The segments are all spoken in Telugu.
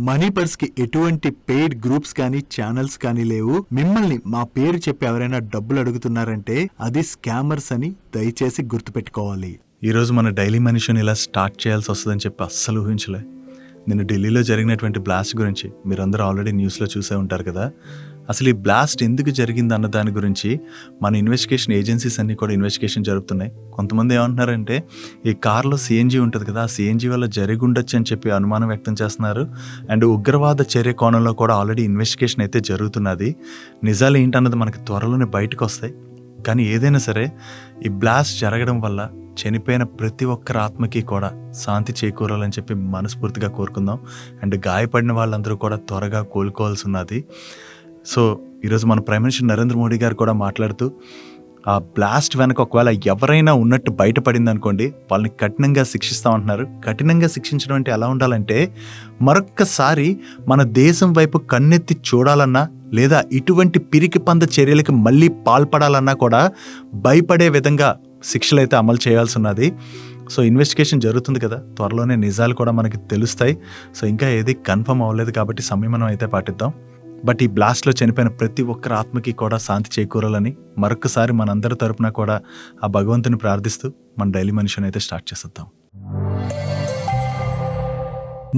మనీ పర్స్ కి ఎటువంటి పెయిడ్ గ్రూప్స్ కానీ ఛానల్స్ కానీ లేవు. మిమ్మల్ని మా పేరు చెప్పి ఎవరైనా డబ్బులు అడుగుతున్నారంటే అది స్కామర్స్ అని దయచేసి గుర్తుపెట్టుకోవాలి. ఈరోజు మన డైలీ మనిషిని ఇలా స్టార్ట్ చేయాల్సి వస్తుందని చెప్పి అస్సలు ఊహించలే. నిన్న ఢిల్లీలో జరిగినటువంటి బ్లాస్ట్ గురించి మీరందరూ ఆల్రెడీ న్యూస్లో చూసే ఉంటారు కదా. అసలు ఈ బ్లాస్ట్ ఎందుకు జరిగింది అన్న దాని గురించి మన ఇన్వెస్టిగేషన్ ఏజెన్సీస్ అన్నీ కూడా ఇన్వెస్టిగేషన్ జరుపుతున్నాయి. కొంతమంది ఏమంటున్నారంటే ఈ కార్లో సిఎన్జీ ఉంటుంది కదా, ఆ సిఎన్జీ వల్ల జరిగి ఉండొచ్చు అని చెప్పి అనుమానం వ్యక్తం చేస్తున్నారు. అండ్ ఉగ్రవాద చర్య కోణంలో కూడా ఆల్రెడీ ఇన్వెస్టిగేషన్ అయితే జరుగుతున్నది. నిజాలు ఏంటన్నది మనకి త్వరలోనే బయటకు వస్తాయి. కానీ ఏదైనా సరే ఈ బ్లాస్ట్ జరగడం వల్ల చనిపోయిన ప్రతి ఒక్కరి ఆత్మకి కూడా శాంతి చేకూరాలని చెప్పి మనస్ఫూర్తిగా కోరుకుందాం. అండ్ గాయపడిన వాళ్ళందరూ కూడా త్వరగా కోలుకోవాల్సి ఉన్నది. సో ఈరోజు మన ప్రైమ్ మినిస్టర్ నరేంద్ర మోడీ గారు కూడా మాట్లాడుతూ ఆ బ్లాస్ట్ వెనక ఒకవేళ ఎవరైనా ఉన్నట్టు బయటపడింది అనుకోండి, వాళ్ళని కఠినంగా శిక్షిస్తామంటున్నారు. కఠినంగా శిక్షించడం అంటే ఎలా ఉండాలంటే, మరొక్కసారి మన దేశం వైపు కన్నెత్తి చూడాలన్నా లేదా ఇటువంటి పిరికి పంద చర్యలకి మళ్ళీ పాల్పడాలన్నా కూడా భయపడే విధంగా శిక్షలు అయితే అమలు చేయాల్సి ఉన్నది. సో ఇన్వెస్టిగేషన్ జరుగుతుంది కదా, త్వరలోనే నిజాలు కూడా మనకి తెలుస్తాయి. సో ఇంకా ఏది కన్ఫర్మ్ అవ్వలేదు కాబట్టి సంయమనం అయితే పాటిద్దాం. బట్ ఈ బ్లాస్ట్లో చనిపోయిన ప్రతి ఒక్కరి ఆత్మకి కూడా శాంతి చేకూరాలని మరొకసారి మనందరి తరపున కూడా ఆ భగవంతుని ప్రార్థిస్తూ మన డైలీ మనిషిని అయితే స్టార్ట్ చేసేద్దాం.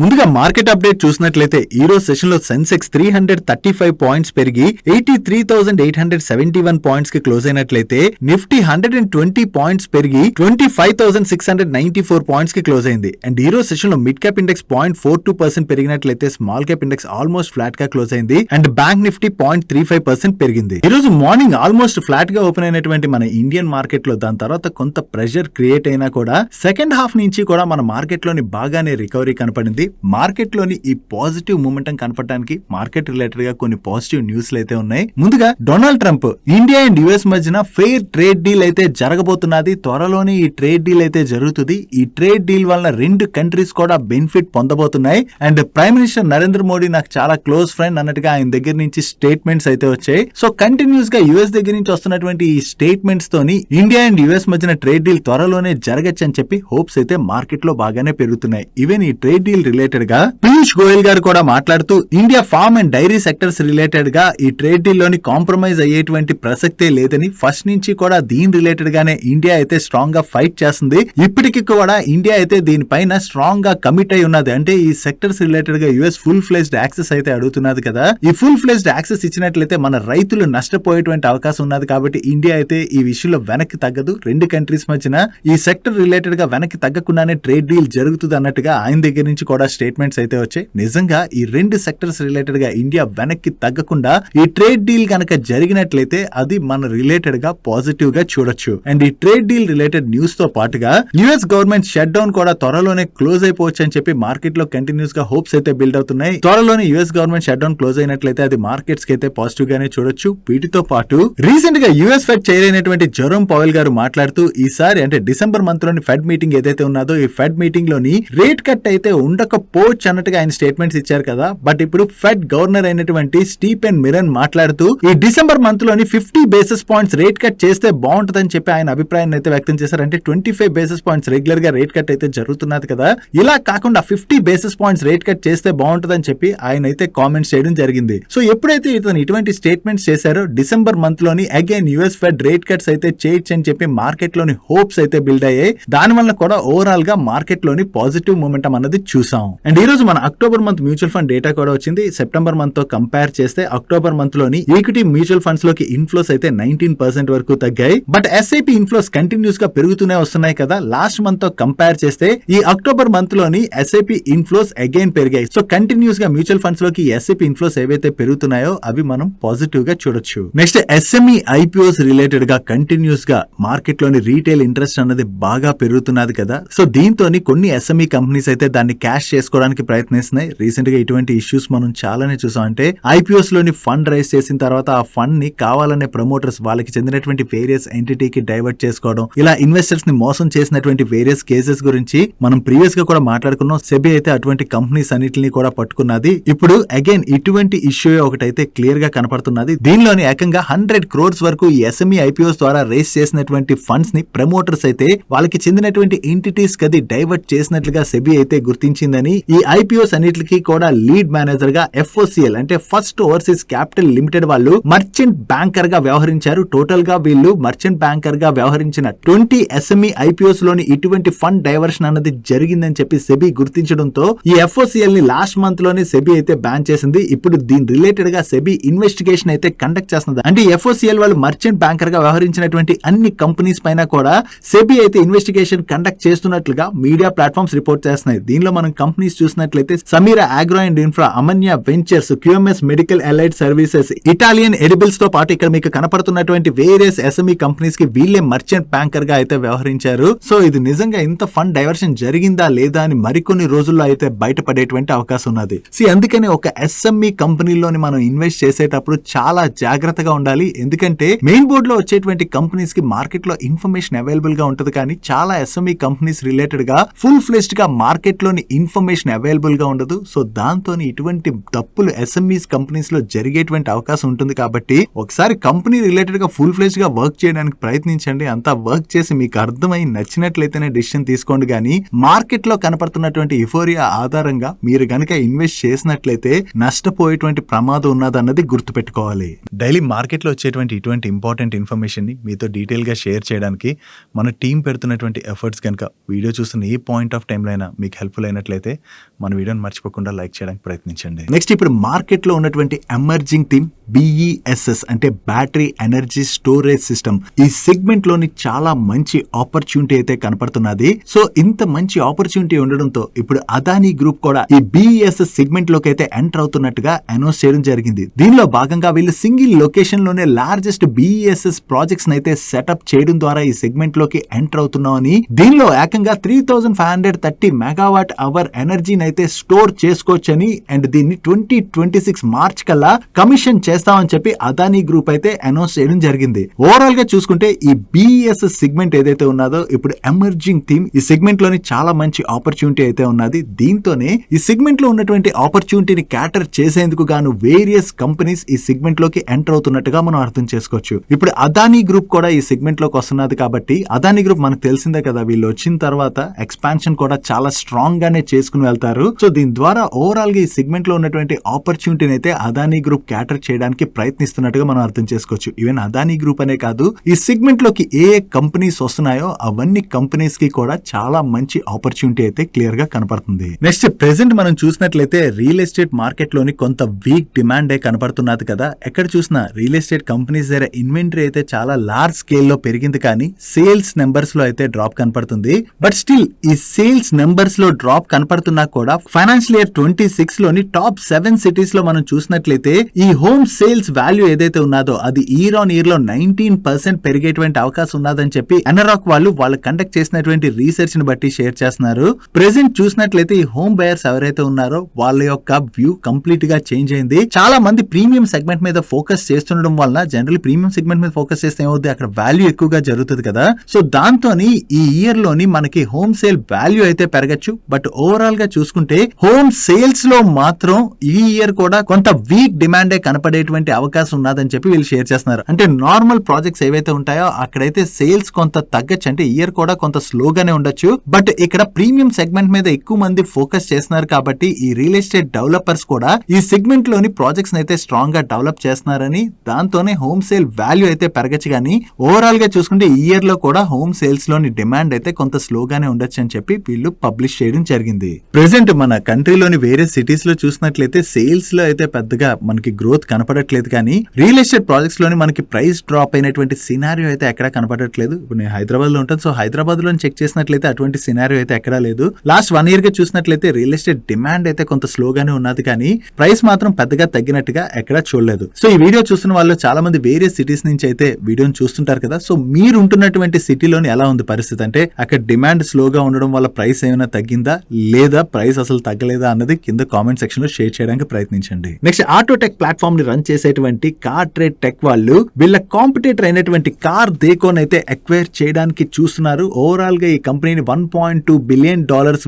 ముందుగా మార్కెట్ అప్డేట్ చూసినట్లయితే ఈ రోజు సెషన్ లో సెన్సెక్స్ 335 పాయింట్స్ పెరిగి 83,871 పాయింట్స్ కి క్లోజ్ అయినట్లయితే నిఫ్టీ 120 పాయింట్స్ పెరిగి 25,694 పాయింట్స్ కి క్లోజ్ అయింది. అండ్ ఈ రోజు సెషన్ లో మిడ్ క్యాప్ ఇండెక్స్ 0.42% పెరిగినట్లయితే small cap index almost flat గా క్లోజ్ అయింది. అండ్ బ్యాంక్ నిఫ్టీ 0.35% పెరిగింది. ఈ రోజు మార్నింగ్ ఆల్మోస్ట్ ఫ్లాట్ గా ఓపెన్ అయినటువంటి మన ఇండియన్ మార్కెట్ లో దాని తర్వాత కొంత ప్రెషర్ క్రియేట్ అయినా కూడా సెకండ్ హాఫ్ నుంచి కూడా మన మార్కెట్ లోని బాగానే రికవరీ కనపడింది. మార్కెట్ లోని ఈ పాజిటివ్ మూమెంటం కనపడడానికి మార్కెట్ రిలేటెడ్ గా కొన్ని పాజిటివ్ న్యూస్లు అయితే ఉన్నాయి. ముందుగా Donald Trump India and US మధ్యన ఫెయిర్ ట్రేడ్ డీల్ అయితే జరగబోతున్నది. త్వరలోనే ఈ ట్రేడ్ డీల్ అయితే జరుగుతుంది. ఈ ట్రేడ్ డీల్ వల్ల రెండు కంట్రీస్ కూడా బెనిఫిట్ పొందబోతున్నాయి. And prime minister Narendra Modi నాకు చాలా క్లోజ్ ఫ్రెండ్ అన్నట్టుగా ఆయన దగ్గర నుంచి స్టేట్మెంట్స్ అయితే వచ్చాయి. సో కంటిన్యూస్ గా యుఎస్ దగ్గర నుంచి వస్తున్నటువంటి ఈ స్టేట్మెంట్స్ తోని ఇండియా అండ్ యుఎస్ మధ్యన ట్రేడ్ డీల్ త్వరలోనే జరగచ్చు అని చెప్పి హోప్స్ అయితే మార్కెట్ లో బాగానే పెరుగుతున్నాయి. ఈవెన్ ఈ ట్రేడ్ డీల్ రిలేటెడ్ గా పీయూష్ గోయల్ గారు కూడా మాట్లాడుతూ India farm and dairy sectors related గా ఈ ట్రేడ్ డీల్ లోని కాంప్రమైజ్ అయ్యేటువంటి ప్రసక్తే లేదని, ఫస్ట్ నుంచి కూడా దీని రిలేటెడ్ గానే ఇండియా అయితే స్ట్రాంగ్ గా ఫైట్ చేస్తుంది. ఇప్పటికి కూడా ఇండియా అయితే దీనిపైన స్ట్రాంగ్ గా కమిట్ అయి ఉన్నది. అంటే ఈ సెక్టర్స్ రిలేటెడ్ గా యుఎస్ ఫుల్ ఫ్లెజ్డ్ యాక్సెస్ అయితే అడుగుతున్నది కదా. ఈ ఫుల్ ఫ్లెజ్డ్ యాక్సెస్ ఇచ్చినట్లయితే మన రైతులు నష్టపోయేటువంటి అవకాశం ఉన్నది. కాబట్టి ఇండియా అయితే ఈ విషయంలో వెనక్కి తగ్గదు. రెండు కంట్రీస్ మధ్యన ఈ సెక్టర్ రిలేటెడ్ గా వెనక్కి తగ్గకుండానే ట్రేడ్ డీల్ జరుగుతుంది అన్నట్టుగా ఆయన దగ్గర నుంచి కూడా స్టేట్మెంట్స్ అయితే వచ్చాయి. నిజంగా ఈ రెండు సెక్టర్స్ రిలేటెడ్ గా ఇండియా వెనక్కి తగ్గకుండా ఈ ట్రేడ్ డీల్ కనుక జరిగినట్లయితే అది మన రిలేటెడ్ గా పాజిటివ్ గా చూడొచ్చు. అండ్ ఈ ట్రేడ్ డీల్ రిలేటెడ్ న్యూస్ తో పాటుగా యుఎస్ గవర్నమెంట్ షట్ డౌన్ కూడా త్వరలోనే క్లోజ్ అయిపోవచ్చు అని చెప్పి మార్కెట్ లో కంటిన్యూస్ గా హోప్స్ అయితే బిల్డ్ అవుతున్నాయి. త్వరలోనే US government shut down close అయినట్లయితే అది మార్కెట్స్ కి అయితే పాజిటివ్ గానే చూడొచ్చు. వీటితో పాటు రీసెంట్ గా యుఎస్ ఫెడ్ చైర్ అయినటువంటి జెరోమ్ పవెల్ గారు మాట్లాడుతూ ఈసారి అంటే డిసెంబర్ మంత్ లోని ఫెడ్ మీటింగ్ ఏదైతే ఉన్నదో ఈ ఫెడ్ మీటింగ్ లోని రేట్ కట్ అయితే ఉండకపోవచ్చు అన్నట్టుగా ఆయన స్టేట్మెంట్స్ ఇచ్చారు కదా. బట్ ఇప్పుడు ఫెడ్ గవర్నర్ అయినటువంటి స్టీఫెన్ మిరన్ మాట్లాడుతూ ఈ డిసెంబర్ మంత్ లోని 50 బేసిస్ పాయింట్స్ రేట్ కట్ చేస్తే బాగుంటుందని చెప్పి ఆయన అభిప్రాయాన్ని అయితే వ్యక్తం చేశారు. అంటే 25 బేసిస్ పాయింట్స్ రెగ్యులర్ గా రేట్ కట్ అయితే జరుగుతున్నది కదా, ఇలా కాకుండా 50 బేసిస్ పాయింట్స్ రేట్ కట్ చేస్తే బాగుంటుందని చెప్పి ఆయన అయితే కామెంట్స్ చేయడం జరిగింది. సో ఎప్పుడైతే ఇతను ఇటువంటి స్టేట్మెంట్స్ చేశారో డిసెంబర్ మంత్ లోని again US fed rate cuts అయితే చేయొచ్చు అని చెప్పి మార్కెట్ లోని హోప్స్ అయితే బిల్డ్ అయ్యాయి. దాని వల్ల కూడా ఓవరాల్ గా మార్కెట్ లోని పాజిటివ్ మూమెంటం అన్నది చూసాం. అండ్ ఈ రోజు మన October month mutual fund data కూడా వచ్చింది. సెప్టెంబర్ మంత్ తో కంపేర్ చేస్తే అక్టోబర్ మంత్ లోని ఈక్విటీ మ్యూచువల్ ఫండ్స్ లోకి ఇన్ఫ్లోస్ అయితే 19% వరకు తగ్గాయి. బట్ ఎస్ఐపి ఇన్ఫ్లోస్ కంటిన్యూస్ గా పెరుగుతూనే వస్తున్నాయి కదా. లాస్ట్ మంత్ తో కంపేర్ చేస్తే ఈ అక్టోబర్ మంత్ లోని ఎస్ఐపి ఇన్ఫ్లోస్ అగైన్ పెరిగాయి. సో కంటిన్యూస్ గా మ్యూచువల్ ఫండ్స్ లోకి ఎస్ఐపి ఇన్ఫ్లోస్ ఏవైతే పెరుగుతున్నాయో అవి మనం పాజిటివ్ గా చూడొచ్చు. నెక్స్ట్ ఎస్ఎంఈ ఐపీఓస్ రిలేటెడ్ గా కంటిన్యూస్ గా మార్కెట్ లోని రీటైల్ ఇంట్రెస్ట్ అన్నది బాగా పెరుగుతున్నది కదా. సో దీంతో కొన్ని ఎస్ఎంఈ కంపెనీస్ అయితే దాన్ని క్యాష్ చేసుకోవడానికి ప్రయత్నిస్తున్నాయి. రీసెంట్ గా ఇటువంటి ఇష్యూస్ మనం చాలానే చూసాం. అంటే ఐపీఓస్ లోని ఫండ్ రైజ్ చేసిన తర్వాత ఆ ఫండ్ ని కావాలనే ప్రమోటర్స్ వాళ్ళకి చెందినటువంటి వేరియస్ ఎంటిటీకి డైవర్ట్ చేసుకోవడం, ఇలా ఇన్వెస్టర్స్ ని మోసం చేసినటువంటి వేరియస్ కేసెస్ గురించి మనం ప్రీవియస్ గా కూడా మాట్లాడుకున్నాం. సెబీ అయితే అటువంటి కంపెనీస్ అన్నిటిని కూడా పట్టుకున్నది. ఇప్పుడు అగైన్ ఇటువంటి ఇష్యూ ఒకటైతే క్లియర్ గా కనపడుతున్నది. దీనిలోని ఏకంగా 100 crores వరకు ఈ ఎస్ఎంఈ ఐపీఓస్ ద్వారా రేస్ చేసినటువంటి ఫండ్స్ ని ప్రమోటర్స్ అయితే వాళ్ళకి చెందినటువంటి ఎంటిటీస్ కది డైవర్ట్ చేసినట్లుగా సెబీ అయితే గుర్తించింది జరిగిందని ఈ ఐపీఓస్ అన్నిటికీ కూడా లీడ్ మేనేజర్ గా FOCL అంటే ఫస్ట్ ఓవర్సీస్ క్యాపిటల్ లిమిటెడ్ వాళ్ళు మర్చెంట్ బ్యాంకర్ గా వ్యవహరించారు. టోటల్ గా వీళ్ళు మర్చెంట్ బ్యాంకర్ గా వ్యవహరించిన 20 SME IPOs లోని ఇటువంటి ఫండ్ డైవర్షన్ అన్నది జరిగిందని చెప్పి సెబీ గుర్తించడంతో ఈ FOCL ని లాస్ట్ మంత్ లోనే సెబీ అయితే బ్యాన్ చేసింది. ఇప్పుడు దీని రిలేటెడ్ గా సెబీ ఇన్వెస్టిగేషన్ అయితే కండక్ట్ చేస్తుంది. అంటే FOCL వాళ్ళు మర్చెంట్ బ్యాంకర్ గా వ్యవహరించినటువంటి అన్ని కంపెనీస్ పైన కూడా సెబీ అయితే ఇన్వెస్టిగేషన్ కండక్ట్ చేస్తున్నట్లుగా మీడియా ప్లాట్ఫామ్స్ రిపోర్ట్ చేస్తున్నాయి. దీనిలో మనం కంపెనీస్ చూసినట్లయితే Sameera agro and infra, Amanya ventures, QMS medical allied services, Italian edibles తో పాటు ఇక్కడ మీకు కనపడుతున్నటువంటి వేరియస్ SME కంపెనీస్ కి వీళ్ళే మర్చెంట్ బ్యాంకర్ గా అయితే వ్యవహరించారు. సో ఇది నిజంగా ఇంత ఫండ్ డైవర్షన్ జరిగిందా లేదా అని మరికొన్ని రోజుల్లో అయితే బయటపడేటువంటి అవకాశం ఉన్నది. అందుకని ఒక SME కంపెనీలోని మనం ఇన్వెస్ట్ చేసేటప్పుడు చాలా జాగ్రత్తగా ఉండాలి. ఎందుకంటే మెయిన్ బోర్డ్ లో వచ్చేటువంటి కంపెనీస్ కి మార్కెట్ లో ఇన్ఫర్మేషన్ అవైలబుల్ గా ఉంటది, కానీ చాలా SME కంపెనీస్ రిలేటెడ్ గా ఫుల్ ఫ్లెజ్డ్ గా మార్కెట్ లోని ఇన్ఫర్మేషన్ అవైలబుల్ గా ఉండదు. సో దాంతో ఇటువంటి తప్పులు SMEs కంపెనీస్ లో జరిగేటువంటి అవకాశం ఉంటుంది. కాబట్టి ఒకసారి కంపెనీ రిలేటెడ్ గా ఫుల్ ఫ్లెజ్డ్ గా వర్క్ చేయడానికి ప్రయత్నించండి. అంతా వర్క్ చేసి మీకు అర్థమై నచ్చినట్లయితేనే డిసిషన్ తీసుకోండి. కానీ మార్కెట్ లో కనపడుతున్నటువంటి యుఫోరియా ఆధారంగా మీరు గనక ఇన్వెస్ట్ చేసినట్లయితే నష్టపోయేటువంటి ప్రమాదం ఉన్నదన్నది గుర్తుపెట్టుకోవాలి. డైలీ మార్కెట్ లో వచ్చేటువంటి ఇటువంటి ఇంపార్టెంట్ ఇన్ఫర్మేషన్ ని మీతో డీటెయిల్ గా షేర్ చేయడానికి మన టీం పెడుతున్నటువంటి ఎఫర్ట్స్ కనుక వీడియో చూస్తున్న ఏ పాయింట్ ఆఫ్ టైం లో అయినా మీకు హెల్ప్ఫుల్ అయినట్లయితే మన వీడియోని మర్చిపోకుండా లైక్ చేయడానికి ప్రయత్నించండి. నెక్స్ట్ ఇప్పుడు మార్కెట్ లో ఉన్నటువంటి ఎమర్జింగ్ థీమ్ BESS అంటే బ్యాటరీ ఎనర్జీ స్టోరేజ్ సిస్టమ్. ఈ సెగ్మెంట్ లోని చాలా మంచి ఆపర్చునిటీ అయితే కనపడుతున్నది. సో ఇంత మంచి ఆపర్చునిటీ ఉండడంతో ఇప్పుడు అదానీ గ్రూప్ కూడా ఈ BESS సెగ్మెంట్ లోకి అయితే ఎంటర్ అవుతున్నట్టుగా అనౌన్స్ చేయడం జరిగింది. దీనిలో భాగంగా వీళ్ళు సింగిల్ లొకేషన్ లోనే లార్జెస్ట్ BESS ప్రాజెక్ట్స్ అయితే సెటప్ చేయడం ద్వారా ఈ సెగ్మెంట్ లోకి ఎంటర్ అవుతున్నామని, దీనిలో ఏకంగా 3530 మెగావాట్ అవర్ ఎనర్జీని అయితే స్టోర్ చేసుకోవచ్చని అండ్ దీన్ని 2026 మార్చ్ కల్లా కమిషన్ చేస్తామని చెప్పి అదానీ గ్రూప్ అయితే అనౌన్స్ చేయడం జరిగింది. ఓవరాల్ గా చూసుకుంటే ఈ BESS సెగ్మెంట్ ఏదైతే ఉన్నదో ఇప్పుడు ఎమర్జింగ్ థీమ్. ఈ సెగ్మెంట్ లోని చాలా మంచి ఆపర్చునిటీ అయితే ఉన్నది. దీంతోనే ఈ సెగ్మెంట్ లో ఉన్నటువంటి ఆపర్చునిటీని క్యాటర్ చేసేందుకు గాను వేరియస్ కంపెనీస్ ఈ సెగ్మెంట్ లోకి ఎంటర్ అవుతున్నట్టుగా మనం అర్థం చేసుకోవచ్చు. ఇప్పుడు అదానీ గ్రూప్ కూడా ఈ సెగ్మెంట్ లోకి వస్తున్నది కాబట్టి అదానీ గ్రూప్ మనకు తెలిసిందే కదా, వీళ్ళు వచ్చిన తర్వాత ఎక్స్పాన్షన్ కూడా చాలా స్ట్రాంగ్ గానే చేసుకుని వెళ్తారు. సో దీని ద్వారా ఓవరాల్ గా ఈ సెగ్మెంట్ లో ఉన్నటువంటి ఆపర్చునిటీని అయితే అదానీ గ్రూప్ క్యాటర్ చేయడానికి ప్రయత్నిస్తున్నట్టుగా మనం అర్థం చేసుకోవచ్చు. ఈవెన్ అదానీ గ్రూప్ అనే కాదు, ఈ సెగ్మెంట్ లోకి ఏ కంపెనీస్ వస్తున్నాయో అవన్నీ కంపెనీస్ కి కూడా చాలా మంచి ఆపర్చునిటీ అయితే క్లియర్ గా కనపడుతుంది. నెక్స్ట్ ప్రెసెంట్ మనం చూసినట్లయితే రియల్ ఎస్టేట్ మార్కెట్ లోని కొంత వీక్ డిమాండ్ కనపడుతున్నది కదా. ఎక్కడ చూసినా రియల్ ఎస్టేట్ కంపెనీస్ దగ్గర ఇన్వెంటరీ అయితే చాలా లార్జ్ స్కేల్ లో పెరిగింది, కానీ సేల్స్ నెంబర్స్ లో అయితే డ్రాప్ కనపడుతుంది. బట్ స్టిల్ ఈ సేల్స్ నెంబర్స్ లో డ్రాప్ కనపడుతున్నా కూడా ఫైనాన్షియల్ ఇయర్ 26 లోని టాప్ 7 సిటీస్ లో మనం చూసినట్లయితే ఈ హోమ్ సేల్స్ వాల్యూ ఏదైతే ఉన్నదో అది ఇయర్ ఆన్ ఇయర్ లో 19% పెరిగేటువంటి అవకాశం ఉన్నదని చెప్పి ఎనరాక్ వాళ్ళు కండక్ట్ చేసినటువంటి రీసెర్చ్ ని బట్టి షేర్ చేస్తున్నారు. ప్రెసెంట్ చూసినట్లయితే ఈ హోమ్ బయర్స్ ఎవరైతే ఉన్నారో వాళ్ళ యొక్క వ్యూ కంప్లీట్ గా చేంజ్ అయింది. చాలా మంది ప్రీమియం సెగ్మెంట్ మీద ఫోకస్ చేస్తుండడం వల్ల, జనరల్ ప్రీమియం సెగ్మెంట్ మీద ఫోకస్ చేస్తే ఏమవుతుంది, అక్కడ వాల్యూ ఎక్కువగా జరుగుతుంది కదా. సో దాంతోని ఈ ఇయర్ లోని మనకి హోమ్ సేల్ వాల్యూ అయితే పెరగచ్చు. బట్ ఓవరాల్ గా చూసుకుంటే హోమ్ సేల్స్ లో మాత్రం ఈ ఇయర్ కూడా కొంత వీక్ డిమాండే కనపడేటువంటి అవకాశం ఉన్నదని చెప్పి వీళ్ళు షేర్ చేస్తున్నారు. అంటే నార్మల్ ప్రాజెక్ట్స్ ఏవైతే ఉంటాయో అక్కడైతే సేల్స్ కొంత తగ్గచ్చు, అంటే ఇయర్ కూడా కొంత స్లోగానే ఉండొచ్చు. బట్ ఇక్కడ ప్రీమియం సెగ్మెంట్ మీద ఎక్కువ మంది ఫోకస్ చేస్తున్నారు కాబట్టి ఈ రియల్ ఎస్టేట్ డెవలపర్స్ కూడా ఈ సెగ్మెంట్ లోని ప్రాజెక్ట్స్ అయితే స్ట్రాంగ్ గా డెవలప్ చేస్తున్నారని, దాంతోనే హోమ్ సేల్ వాల్యూ అయితే పెరగచ్చు. కానీ ఓవరాల్ గా చూసుకుంటే ఈ ఇయర్ లో కూడా హోమ్ సేల్స్ లోని డిమాండ్ అయితే కొంత స్లోగానే ఉండొచ్చు అని చెప్పి వీళ్ళు పబ్లిష్ చేయడం జరిగింది. ప్రెసెంట్ మన కంట్రీలోని వేరే సిటీస్ లో చూసినట్లయితే సేల్స్ లో అయితే పెద్దగా మనకి గ్రోత్ కనపడట్లేదు, కానీ రియల్ ఎస్టేట్ ప్రాజెక్ట్స్ లోని మనకి ప్రైస్ డ్రాప్ అయినటువంటి సినారియో అయితే ఎక్కడా కనపడట్లేదు. ఇప్పుడు నేను హైదరాబాద్ లో ఉంటాను, సో హైదరాబాద్ లో చెక్ చేసినట్లయితే అటువంటి సినారియో అయితే ఎక్కడా లేదు. లాస్ట్ 1 year గా చూసినట్లయితే రియల్ ఎస్టేట్ డిమాండ్ అయితే కొంత స్లోగానే ఉన్నది, కానీ ప్రైస్ మాత్రం పెద్దగా తగ్గినట్టుగా ఎక్కడా చూడలేదు. సో ఈ వీడియో చూస్తున్న వాళ్ళు చాలా మంది వేరే సిటీస్ నుంచి అయితే వీడియోని చూస్తుంటారు కదా. సో మీరు ఉంటున్నటువంటి సిటీలోని ఎలా ఉంది పరిస్థితి, అంటే అక్కడ డిమాండ్ స్లోగా ఉండడం వల్ల ప్రైస్ ఏమైనా తగ్గిందా లేదా ప్రైస్ అసలు తగ్గలేదా అన్నది కింద కామెంట్ సెక్షన్ లో షేర్ చేయడానికి ప్రయత్నించండి. నెక్స్ట్ ఆటోటెక్ ప్లాట్ఫామ్ ని రన్ చేసేటువంటి కార్ ట్రేడ్ టెక్ వాళ్ళు వీళ్ళ కాంపిటేటర్ అయినటువంటి కార్ దేకోన్ అయితే ఎక్వైర్ చేయడానికి చూస్తున్నారు. ఓవరాల్ గా ఈ కంపెనీని $1.2 బిలియన్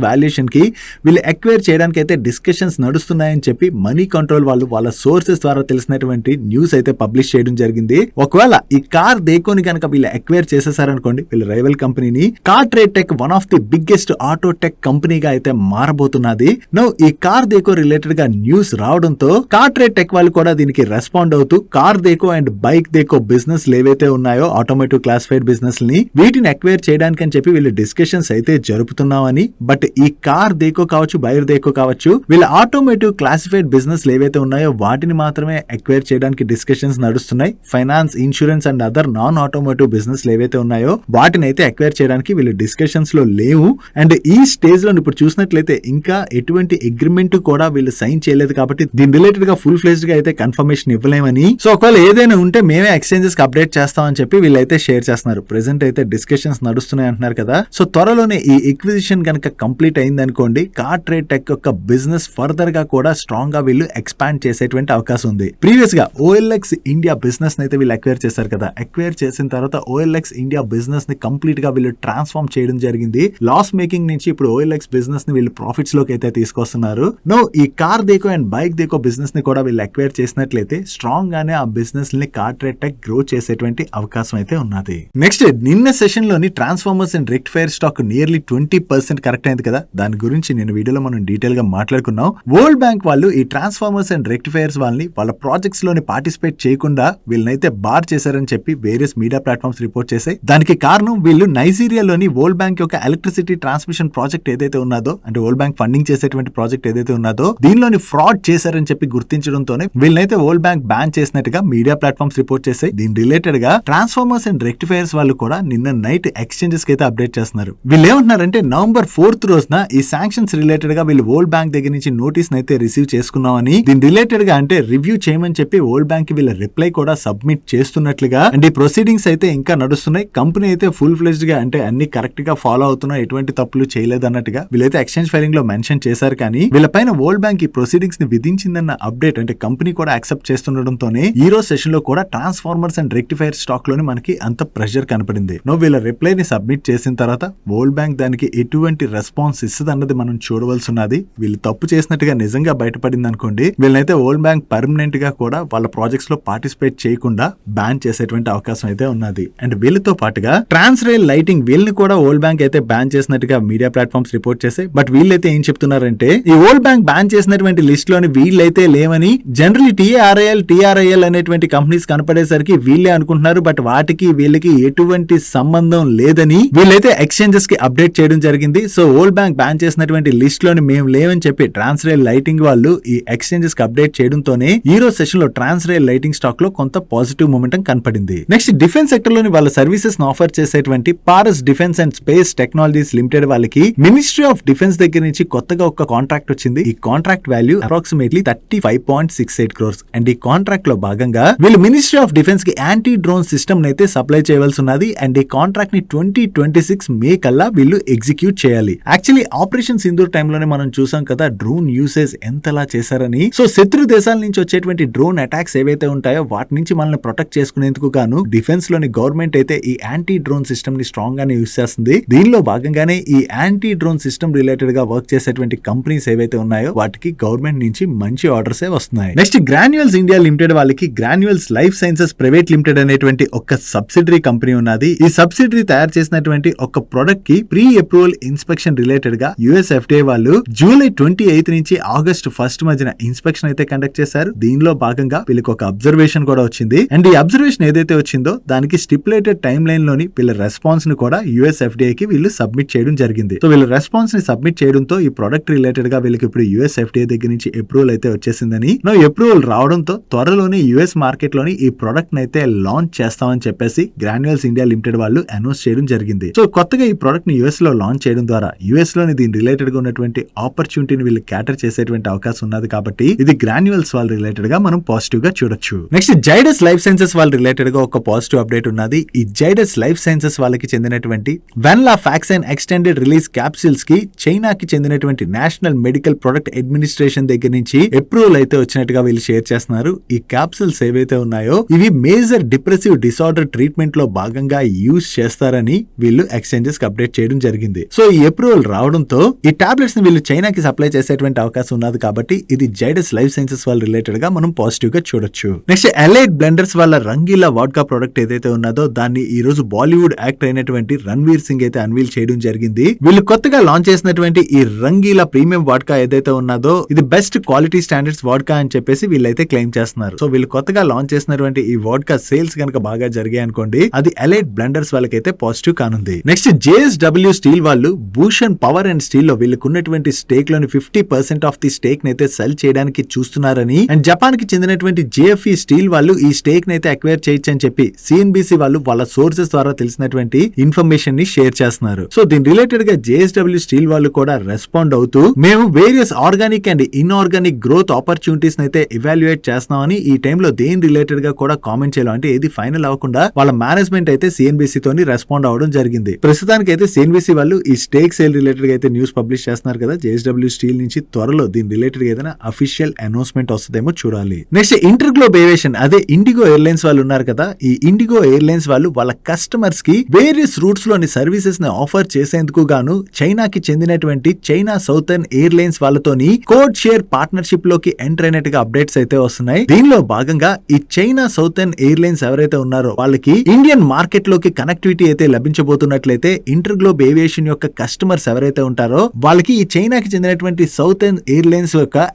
వాల్యుయేషన్ కి వీళ్ళు ఎక్వైర్ చేయడానికి అయితే డిస్కషన్స్ నడుస్తున్నాయని చెప్పి మనీ కంట్రోల్ వాళ్ళు వాళ్ళ సోర్సెస్ ద్వారా తెలిసినటువంటి న్యూస్ అయితే పబ్లిష్ చేయడం జరిగింది. ఒకవేళ ఈ కార్ దేకోని కనుక వీళ్ళు ఎక్వైర్ చేసేసారనుకోండి, వీళ్ళ రైవల్ కంపెనీని Car Trade Tech one of the biggest auto tech కంపెనీగా అయితే అయితే మారబోతున్నది. నో ఈ కార్ దేకో రిలేటెడ్ గా న్యూస్ రావడంతో కార్ట్రేట్ టెక్ వాళ్ళు కూడా దీనికి రెస్పాండ్ అవుతూ Car Dekho and Bike Dekho business ఏవైతే ఉన్నాయో ఆటోమేటివ్ క్లాసిఫైడ్ బిజినెస్ ని వీటిని అక్వైర్ చేయడానికి అని చెప్పి వీళ్ళు డిస్కషన్స్ అయితే జరుపుతున్నామని, బట్ ఈ కార్ దేకో కావచ్చు బైర్ దేకో కావచ్చు వీళ్ళ ఆటోమేటివ్ క్లాసిఫైడ్ బిజినెస్ ఏవైతే ఉన్నాయో వాటిని మాత్రమే అక్వైర్ చేయడానికి డిస్కషన్స్ నడుస్తున్నాయి. Finance, insurance and other non automotive business ఏవైతే ఉన్నాయో వాటిని అయితే అక్వైర్ చేయడానికి వీళ్ళు డిస్కషన్స్ లో లేవు. అండ్ ఈ స్టేజ్ లో ఇప్పుడు చూసినట్లయితే ఇంకా ఎటువంటి అగ్రిమెంట్ కూడా వీళ్ళు సైన్ చేయలేదు కాబట్టి దీని రిలేటెడ్ గా ఫుల్ ఫ్లెజ్డ్ గా అయితే కన్ఫర్మేషన్ ఇవ్వలేమని, సో ఒకవేళ ఏదైనా ఉంటే మేమే ఎక్స్చేంజెస్ కి అప్డేట్ చేస్తామని చెప్పి వీళ్ళైతే షేర్ చేస్తున్నారు. ప్రెసెంట్ అయితే డిస్కషన్స్ నడుస్తున్నాయి అంటున్నారు కదా. సో త్వరలోనే ఈ ఎక్విజిషన్ కనుక కంప్లీట్ అయింది అనుకోండి, కార్ట్రేట్ టెక్ యొక్క బిజినెస్ ఫర్దర్ గా కూడా స్ట్రాంగ్ గా వీళ్ళు ఎక్స్పాండ్ చేసేటువంటి అవకాశం ఉంది. ప్రీవియస్ గా OLX ఇండియా బిజినెస్ అయితే వీళ్ళు అక్వైర్ చేశారు కదా. అక్వైర్ చేసిన తర్వాత OLX ఇండియా బిజినెస్ ని కంప్లీట్ గా వీళ్ళు ట్రాన్స్ఫార్మ్ చేయడం జరిగింది. లాస్ మేకింగ్ నుంచి ఇప్పుడు OLX బిజినెస్ ని వీళ్ళు ప్రాఫిట్స్ లోకి అయితే తీసుకొస్తున్నారు. నో ఈ Car Dekho and Bike Dekho business ని కూడా వీళ్ళు అక్వైర్ చేసినట్లయితే స్ట్రాంగ్ గానే ఆ బిజినెస్ ని కార్ట్రేట్ టెక్ గ్రో చేసేటువంటి అవకాశం అయితే ఉన్నది. నెక్స్ట్ నిన్న సెషన్ లోని transformers and rectifier stock nearly 20% correct అయింది కదా. దాని గురించి నేను వీడియోలో మనం డీటెయిల్ గా మాట్లాడుకున్నాం. వరల్డ్ బ్యాంక్ వాళ్ళు ఈ ట్రాన్స్ఫార్మర్స్ అండ్ రెక్టిఫైర్స్ వాళ్ళని వాళ్ళ ప్రాజెక్ట్స్ లోని పార్టిసిపేట్ చేయకుండా వీళ్ళనైతే బార్ చేశారని చెప్పి వేరియస్ మీడియా ప్లాట్ఫామ్స్ రిపోర్ట్ చేశాయి. దానికి కారణం వీళ్ళు నైజీరియాలోని వరల్డ్ బ్యాంక్ యొక్క ఎలక్ట్రిసిటీ ట్రాన్స్మిషన్ ప్రాజెక్ట్ ఏదైతే ఉన్నదో, అంటే వరల్డ్ బ్యాంక్ ఫండింగ్ చేసేటువంటి ప్రాజెక్ట్ ఏదైతే ఉన్నదో దీనిలోని ఫ్రాడ్ చేశారని చెప్పి గుర్తించడంతోనే వీళ్ళనైతే వరల్డ్ బ్యాంక్ బ్యాన్ చేసినట్టుగా మీడియా ప్లాట్ఫామ్స్ రిపోర్ట్ చేశాయి. దీని రిలేటెడ్ గా ట్రాన్స్ఫార్మర్స్ అండ్ రెక్టిఫైర్స్ వాళ్ళు కూడా నిన్న నైట్ ఎక్స్చేంజెస్ కి అయితే అప్డేట్ చేస్తున్నారు. వీళ్ళు ఏమంటున్నారంటే November 4th రోజున ఈ శాంక్షన్స్ రిలేటెడ్ గా వీళ్ళు వరల్డ్ బ్యాంక్ దగ్గర నుంచి నోటీస్ అయితే రిసీవ్ చేసుకున్నామని, దీని రిలేటెడ్ గా అంటే రివ్యూ చేయమని చెప్పి వరల్డ్ బ్యాంక్ కి వీళ్ళ రిప్లై కూడా సబ్మిట్ చేస్తున్నట్లుగా, అండ్ ఈ ప్రొసీడింగ్స్ అయితే ఇంకా నడుస్తున్నాయి. కంపెనీ అయితే ఫుల్ ఫ్లెజ్డ్ గా అంటే అన్ని కరెక్ట్ గా ఫాలో అవుతున్నాయి, ఎటువంటి తప్పులు చేయలేదు అన్నట్టుగా వీళ్ళైతే ఎక్స్చేంజ్ ఫైలింగ్ లో మెన్షన్ చేశారు. కానీ వీళ్ళపైన వరల్డ్ బ్యాంక్ ఈ ప్రొసీడింగ్స్ ని విధించిందన్న అప్డేట్ అంటే కంపెనీ కూడా యాక్సెప్ట్ చేస్తుండటంతోనే ఈ రోజు సెషన్ లో కూడా ట్రాన్స్ఫార్మర్స్ అండ్ రెక్టిఫైర్ స్టాక్ లోని మనకి అంత ప్రెషర్ కనపడింది. వీళ్ళ రిప్లై ని సబ్మిట్ చేసిన తర్వాత వరల్డ్ బ్యాంక్ దానికి ఎటువంటి రెస్పాన్స్ ఇస్తుంది అన్నది మనం చూడవలసి ఉన్నది. వీళ్ళు తప్పు చేసినట్టుగా నిజంగా బయటపడింది అనుకోండి, వీళ్ళనైతే వరల్డ్ బ్యాంక్ పర్మనెంట్ గా కూడా వాళ్ళ ప్రాజెక్ట్స్ లో పార్టిసిపేట్ చేయకుండా బ్యాన్ చేసేటువంటి అవకాశం అయితే ఉన్నది. అండ్ వీళ్ళతో పాటుగా ట్రాన్స్ రైల్ లైటింగ్ వీళ్ళని కూడా వరల్డ్ బ్యాంక్ అయితే బ్యాన్ చేసినట్టుగా మీడియా ప్లాట్ఫామ్స్ రిపోర్ట్ చేశాయి. బట్ వీళ్ళైతే ఏం చెప్తున్నారంటే ఈ వరల్డ్ బ్యాంక్ బ్యాన్ చేసినటువంటి లిస్ట్ లోని వీళ్ళైతే లేవని, జనరల్లీ TRIL అనేటువంటి కంపెనీస్ కనపడేసరికి వీళ్ళే అనుకుంటున్నారు. బట్ వాటికి వీళ్ళకి ఎటువంటి సంబంధం లేదని వీళ్ళైతే ఎక్స్చేంజెస్ కి అప్డేట్ చేయడం జరిగింది. సో వరల్డ్ బ్యాంక్ బ్యాన్ చేసినటువంటి లిస్ట్ లోని మేము లేవని చెప్పి ట్రాన్స్ రైల్ లైటింగ్ వాళ్ళు ఈ ఎక్స్చేంజెస్ కి అప్డేట్ చేయడంతోనే ఈ రోజు సెషన్ లో ట్రాన్స్ రైల్ లైటింగ్ స్టాక్ లో కొంత పాజిటివ్ మూమెంటం కనపడింది. నెక్స్ట్ డిఫెన్స్ సెక్టర్ లోని వాళ్ళ సర్వీసెస్ ను ఆఫర్ చేసేటువంటి Paras defence and space technologies limited వాళ్ళకి మినిస్ట్రీ ఆఫ్ డిఫెన్స్ దగ్గర నుంచి కొత్తగా ఒక కాంట్రాక్ట్ వచ్చింది. ఈ contract value approximately 35.68 crores. And ఈ కాంట్రాక్ట్ లో భాగంగా వీళ్ళు మినిస్ట్రీ ఆఫ్ డిఫెన్స్ కి యాంటీ డ్రోన్ సిస్టమ్ అయితే సప్లై చేయవలసి ఉన్నది. అండ్ ఈ కాంట్రాక్ట్ ని 2026 మే కల్లా వీళ్ళు ఎగ్జిక్యూట్ చేయాలి. యాక్చువల్లీ ఆపరేషన్ సింధూర్ టైంలోనే మనం చూసాం కదా డ్రోన్ యూసేజ్ ఎంతలా చేశారని. సో శత్రు దేశాల నుంచి వచ్చేటువంటి డ్రోన్ అటాక్స్ ఏవైతే ఉంటాయో వాటి నుంచి మనల్ని ప్రొటెక్ట్ చేసుకునేందుకు గాను డిఫెన్స్ లోని గవర్నమెంట్ అయితే ఈ యాంటీ డ్రోన్ సిస్టమ్ ని స్ట్రాంగ్ గానే యూస్ చేస్తుంది. దీనిలో భాగంగానే ఈ యాంటీ డ్రోన్ సిస్టమ్ రిలేటెడ్ గా వర్క్ చేసేటువంటి కంపెనీస్ ఏవైతే ఉన్నాయో వాటికి గవర్నమెంట్ నుంచి మంచి ఆర్డర్స్ వస్తున్నాయి. నెక్స్ట్ గ్రాన్యువల్స్ ఇండియా లిమిటెడ్ వాళ్ళకి granules life sciences private limited అనేటువంటి ఒక సబ్సిడరీ కంపెనీ ఉన్నది. ఈ సబ్సిడరీ తయారు చేసినటువంటి ఒక ప్రొడక్ట్ కి ప్రీ అప్రూవల్ ఇన్స్పెక్షన్ రిలేటెడ్ గా US FDA వాళ్ళు జూలై 28 నుంచి ఆగస్ట్ 1 మధ్యన ఇన్స్పెక్షన్ అయితే కండక్ట్ చేశారు. దీనిలో భాగంగా వీళ్ళకి ఒక అబ్జర్వేషన్ కూడా వచ్చింది. అండ్ ఈ అబ్జర్వేషన్ ఏదైతే వచ్చిందో దానికి స్టిపులేటెడ్ టైమ్ లైన్ లోని వీళ్ళ రెస్పాన్స్ ని కూడా US FDA కి వీళ్ళు సబ్మిట్ చేయడం జరిగింది. సో వీళ్ళ రెస్పాన్స్ ని సబ్మిట్ చేయడంతో ఈ ప్రొడక్ట్ రిలేటెడ్ గా వీళ్ళకి ఇప్పుడు US FDA దగ్గర నుంచి అప్రూవల్ అయితే వచ్చేసిందని, అప్రూవల్ రావడంతో త్వరలోనే US మార్కెట్ లోని ఈ ప్రొడక్ట్ అయితే లాంచ్ చేస్తామని చెప్పేసి గ్రాన్యువల్స్ ఇండియా లిమిటెడ్ వాళ్ళు అనౌన్స్ చేయడం జరిగింది. సో కొత్తగా ఈ ప్రొడక్ట్ ని US లో లాంచ్ చేయడం ద్వారా US లోని దీని రిలేటెడ్ గా ఉన్నటువంటి ఆపర్చునిటీని వీళ్ళు క్యాటర్ చేసేటువంటి అవకాశం ఉన్నది. కాబట్టి ఇది గ్రాన్యువల్స్ వాళ్ళ రిలేటెడ్ గా మనం పాజిటివ్ గా చూడొచ్చు. నెక్స్ట్ జైడస్ లైఫ్ సైన్సెస్ వాళ్ళ రిలేటెడ్ గా ఒక పాజిటివ్ అప్డేట్ ఉన్నది. ఈ జైడస్ లైఫ్ సైన్సెస్ వాళ్ళకి చెందినటువంటి వెన్లా ఫ్యాక్సైన్ ఎక్స్టెండెడ్ రిలీజ్ క్యాప్సూల్స్ కి చైనాకి చెందినటువంటి నేషనల్ మెడికల్ ప్రొడక్ట్ అడ్మినిస్ట్రేషన్ దగ్గర నుంచి అప్రూవల్ అయితే వచ్చినట్టుగా వీళ్ళు షేర్ చేస్తున్నారు. ఈ క్యాప్సూల్స్ ఏవైతే ఉన్నాయో ఇవి మేజర్ డిప్రెసివ్ డిసార్డర్ ట్రీట్మెంట్ లో భాగంగా యూజ్ చేస్తారని వీళ్ళు ఎక్స్చేంజెస్ కి అప్డేట్ చేయడం జరిగింది. సో ఈ అప్రూవల్ రావడంతో ఈ టాబ్లెట్స్ ని వీళ్ళు చైనాకి సప్లై చేసేటువంటి అవకాశం ఉన్నది. కాబట్టి ఇది జైడస్ లైఫ్ సైన్సెస్ వాళ్ళ రిలేటెడ్ గా మనం పాజిటివ్ గా చూడొచ్చు. నెక్స్ట్ ఎలైట్ బ్లెండర్స్ వాళ్ళ రంగీలా వాడ్కా ప్రొడక్ట్ ఏదైతే ఉన్నదో దాన్ని ఈ రోజు బాలీవుడ్ యాక్టర్ అయినటువంటి రణ్వీర్ సింగ్ అయితే అన్వీల్ చేయడం జరిగింది. వీళ్ళు కొత్తగా లాంచ్ చేసినటువంటి చేసినటువంటి ఈ రంగీలా ప్రీమియం వాడ్కా ఏదైతే ఉన్నదో ఇది బెస్ట్ క్వాలిటీ స్టాండర్డ్స్ వాడ్కా అని చెప్పేసి వీళ్ళైతే క్లెయిమ్ చేస్తున్నారు. సో వీళ్ళు కొత్తగా లాంచ్ చేసినటువంటి ఈ వాడ్కా సేల్స్ కనుక బాగా జరిగాయి అనుకోండి, అది ఎలైట్ బ్లెండర్స్ వాళ్ళకైతే పాజిటివ్ కానుంది. నెక్స్ట్ JSW స్టీల్ వాళ్ళు భూషణ్ పవర్ అండ్ స్టీల్ లో వీళ్ళకు ఉన్నటువంటి స్టేక్ లోని 50% ఆఫ్ ది స్టేక్ నైతే సెల్ చేయడానికి చూస్తున్నారని అండ్ జపాన్ కి చెందినటువంటి JFE స్టీల్ వాళ్ళు ఈ స్టేక్ నైతే అక్వైర్ చేయొచ్చు అని చెప్పి CNBC వాళ్ళు వాళ్ళ సోర్సెస్ ద్వారా తెలిసినటువంటి ఇన్ఫర్మేషన్ ని షేర్ చేస్తున్నారు. సో దీని రిలేటెడ్ గా JSW స్టీల్ వాళ్ళు కూడా రెస్పాండ్ అవుతూ మేము various organic and inorganic growth opportunities అయితే ఇవాల్యుయేట్ చేస్తున్నామని ఈ టైంలో దేని రిలేటెడ్ గా కూడా కామెంట్ చేయాలి. అంటే ఏది ఫైనల్ అవ్వకుండా వాళ్ళ మేనేజ్మెంట్ అయితే CNBC తోని రెస్పాండ్ అవడం జరిగింది. ప్రస్తుతానికి అయితే CNBC వాళ్ళు ఈ స్టేక్ సేల్ రిలేటెడ్ గా అయితే న్యూస్ పబ్లిష్ చేస్తున్నారు కదా. JSW స్టీల్ నుంచి త్వరలో దీని రిలేటెడ్ గా ఏదైనా అఫీషియల్ అనౌన్స్మెంట్ వస్తుందేమో చూడాలి. నెక్స్ట్ ఇంటర్గ్లోబ్ ఏవియేషన్ అదే ఇండిగో ఎయిర్లైన్స్ వాళ్ళు ఉన్నారు కదా. ఈ ఇండిగో ఎయిర్లైన్స్ వాళ్ళు వాళ్ళ కస్టమర్స్ కి వేరియస్ రూట్స్ లోని సర్వీసెస్ ని ఆఫర్ చేసేందుకు గాను చైనాకి చెందినటువంటి చైనా సౌతర్న్ ఎయిర్లైన్స్ వాళ్ళతోని కోడ్ షేర్ పార్ట్నర్షిప్ లోకి ఎంటర్ అయినట్టుగా అప్డేట్స్ అయితే వస్తున్నాయి. దీనిలో భాగంగా ఈ చైనా సౌతర్న్ ఎయిర్లైన్స్ ఎవరైతే ఉన్నారో వాళ్ళకి ఇండియన్ మార్కెట్ లోకి కనెక్టివిటీ అయితే లభించబోతున్నట్లయితే ఇంటర్గ్లోబ్ ఏవియేషన్ యొక్క కస్టమర్స్ ఎవరైతే ఉంటారో వాళ్ళకి ఈ చైనాకి చెందినటువంటి సౌతర్న్ ఎయిర్లైన్స్ యొక్క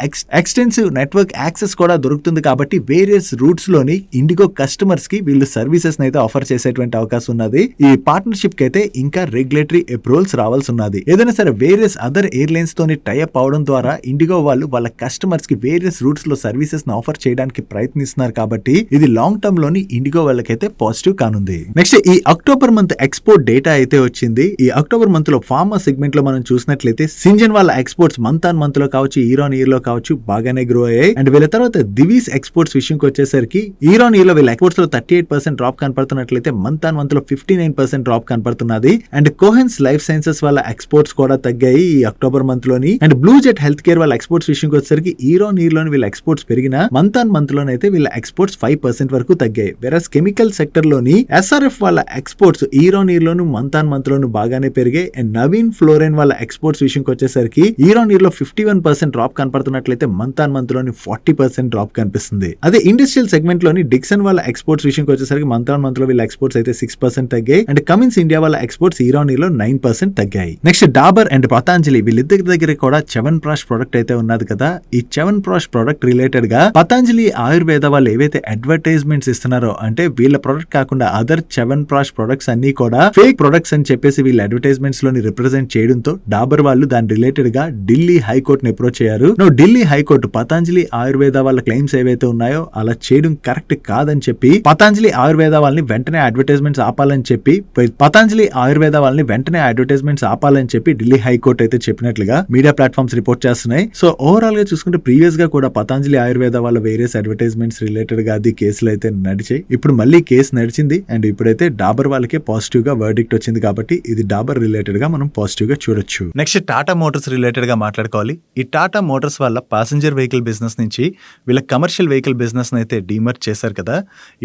ఎక్స్టెన్సివ్ నెట్వర్క్ యాక్సెస్ కూడా దొరుకుతుంది. కాబట్టి వేరియస్ రూట్స్ లోని ఇండిగో కస్టమర్స్ కి వీళ్ళు సర్వీసెస్ అయితే ఆఫర్ చేసేటువంటి అవకాశం ఉన్నది. ఈ పార్ట్నర్షిప్ కి అయితే ఇంకా రెగ్యులేటరీ అప్రూవల్స్ రావాల్సి ఉన్నది. ఏదైనా సరే వేరియస్ అదర్ ఎయిర్లైన్స్ తోని టైఅప్ అవడం ద్వారా ఇండిగో వాళ్ళు వాళ్ళ కస్టమర్స్ కి వేరియస్ రూట్స్ లో సర్వీసెస్ ని ఆఫర్ చేయడానికి ప్రయత్నిస్తున్నారు. కాబట్టి ఇది లాంగ్ టర్మ్ లోని ఇండిగో వాళ్ళకైతే పాజిటివ్ కానుంది. నెక్స్ట్ ఈ అక్టోబర్ మంత్ ఎక్స్పోర్ట్ డేటా అయితే వచ్చింది. ఈ అక్టోబర్ మంత్ లో ఫార్మా సెగ్మెంట్ లో మనం చూసినట్లయితే సింజన్ వాళ్ళ ఎక్స్పోర్ట్స్ మంత్ ఆన్ మంత్ లో కావచ్చు, ఇయర్ ఆన్ ఇయర్ లో కావచ్చు బాగానే గ్రో అయ్యాయి. అండ్ వీళ్ళ తర్వాత దివీస్ ఎక్స్పోర్ట్స్ విషయంకి వచ్చేసరికి ఇయర్ ఆన్ ఇయర్ లో వీళ్ళ ఎక్స్పోర్ట్స్ లో 38% డ్రాప్ కనపడుతున్నట్లయితే మంత్ ఆన్ మంత్ లో 59% డ్రాప్ కనపడుతున్నది. అండ్ కోహెన్స్ లైఫ్ సైన్సెస్ వాళ్ళ ఎక్స్పోర్ట్స్ కూడా తగ్గాయి ఈ అక్టోబర్ మంత్ లోని. And blue jet health care వాళ్ళ ఎక్స్పోర్ట్స్ విషయంకి వచ్చేసరికి ఇయర్ ఆన్ ఇయర్ లోని వీళ్ళ ఎక్స్పోర్ట్స్ పెరిగిన మంత్ ఆన్ మంత్ లోనైతే వీళ్ళ ఎక్స్పోర్ట్స్ 5% వరకు తగ్గాయి. వెరస్ కెమికల్ సెక్టర్ లోని SRF వాళ్ళ ఎక్స్పోర్ట్స్ ఇయర్ ఆన్ ఇయర్ లోను మంత్ ఆన్ మంత్ లోను బాగానే పెరిగాయి. అండ్ నవీన్ ఫ్లోరెన్ వాళ్ళ ఎక్స్పోర్ట్స్ విషయంకి వచ్చేసరికి ఇయర్ ఆన్ ఇయర్ లో 51% డ్రాప్ కనపడుతున్నట్లయితే మంత్ ఆన్ మంత్ లోని 40% డ్రాప్ కనిపిస్తుంది. అదే ఇండస్ట్రియల్ సెగ్మెంట్ లోని డిక్సన్ వాళ్ళ ఎక్స్పోర్ట్స్ విషయంకి వచ్చేసరికి మంత్ ఆన్ మంత్ లో వీళ్ళ ఎక్స్పోర్ట్స్ అయితే 6% తగ్గాయి. అండ్ కమిన్స్ ఇండియా వాళ్ళ ఎక్స్పోర్ట్స్ ఇయర్ ఆన్ ఇయర్ లో 9% తగ్గాయి. నెక్స్ట్ డాబర్ అండ్ పతాంజలి వీళ్ళిద్దరి దగ్గర కూడా చ్యవన్ప్రాష్ ప్రొడక్ట్ అయితే ఉన్నది కదా. ఈ చ్యవన్ప్రాష్ ప్రొడక్ట్ రిలేటెడ్ గా పతాంజలి ఆయుర్వేద వాళ్ళు ఏవైతే అడ్వర్టైజ్మెంట్స్ ఇస్తున్నారో అంటే వీళ్ళ ప్రొడక్ట్ కాకుండా అదర్ చ్యవన్ప్రాష్ ప్రొడక్ట్స్ అన్ని కూడా ఫేక్ ప్రొడక్ట్స్ అని చెప్పేసి వీళ్ళ అడ్వర్టైజ్మెంట్స్ లోని రిప్రజెంట్ చేయడంతో డాబర్ వాళ్ళు దాని రిలేటెడ్ గా ఢిల్లీ హైకోర్టుని అప్రోచ్ అయ్యారు. ఢిల్లీ హైకోర్టు పతాంజలి ఆయుర్వేద వాళ్ళ క్లెయిమ్స్ ఏవైతే ఉన్నాయో అలా చేయడం కరెక్ట్ కాదని చెప్పి పతాంజలి ఆయుర్వేద వాళ్ళని వెంటనే అడ్వర్టైజ్మెంట్స్ ఆపాలని చెప్పి ఢిల్లీ హైకోర్టు అయితే చెప్పినట్లుగా మీడియా ప్లాట్ఫామ్స్ రిపోర్ట్ చేస్తున్నాయి. సో ఓవరాల్ గా చూసుకుంటే ప్రీవియస్ గా కూడా పతాంజలి ఆయుర్వేద వాళ్ళ వేరియస్ అడ్వర్టైజ్మెంట్స్ రిలేటెడ్ గా అది కేసులు అయితే నడిచాయి. ఇప్పుడు మళ్ళీ కేసు నడిచింది అండ్ ఇప్పుడైతే డాబర్ వాళ్ళకే పాజిటివ్ గా వర్డిక్ట్ వచ్చింది. కాబట్టి ఇది డాబర్ రిలేటెడ్ గా మనం పాజిటివ్ గా చూడొచ్చు. నెక్స్ట్ టాటా మోటార్స్ రిలేటెడ్ గా మాట్లాడుకోవాలి. ఈ టాటా మోటార్స్ వల్ల ప్యాసింజర్ వెహికల్ బిజినెస్ నుంచి వీళ్ళ కమర్షియల్ వెహికల్ బిజినెస్ అయితే డీమర్జ్ చేశారు కదా.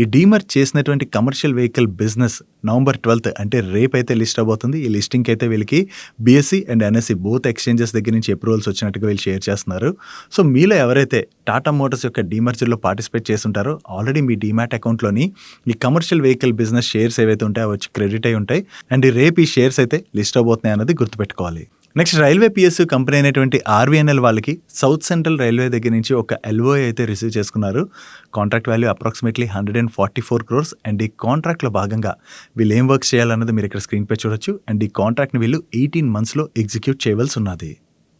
ఈ డీమర్జ్ చేసినటువంటి commercial vehicle business November 12th అంటే రేపు అయితే లిస్ట్ అవబోతుంది. ఈ లిస్టింగ్ అయితే వీళ్ళకి BSE and NSE both exchanges దగ్గర నుంచి అప్రూవల్స్ వచ్చినట్టుగా వీళ్ళు షేర్ చేస్తున్నారు. సో మీలో ఎవరైతే టాటా మోటార్స్ యొక్క డీమర్జర్లో పార్టిసిపేట్ చేస్తుంటారో ఆల్రెడీ మీ డీమ్యాట్ అకౌంట్లోని ఈ కమర్షియల్ వెహికల్ బిజినెస్ షేర్స్ ఏవైతే ఉంటాయో వచ్చి క్రెడిట్ అయి ఉంటాయి అండ్ రేపు ఈ షేర్స్ అయితే లిస్ట్ అవబోతున్నాయి అన్నది గుర్తుపెట్టుకోవాలి. నెక్స్ట్ రైల్వే PSU కంపెనీ అయినటువంటి RVNL వాళ్ళకి సౌత్ సెంట్రల్ రైల్వే దగ్గర నుంచి ఒక LOA అయితే రిసీవ్ చేసుకున్నారు. Contract value approximately 144 crores and ఈ కాంట్రాక్ట్లో భాగంగా వీళ్ళు ఏం వర్క్ చేయాలన్నది మీరు ఇక్కడ స్క్రీన్ పై చూడొచ్చు. అండ్ ఈ కాంట్రాక్ట్ని వీళ్ళు 18 monthsలో ఎగ్జిక్యూట్ చేయవలసి ఉన్నది.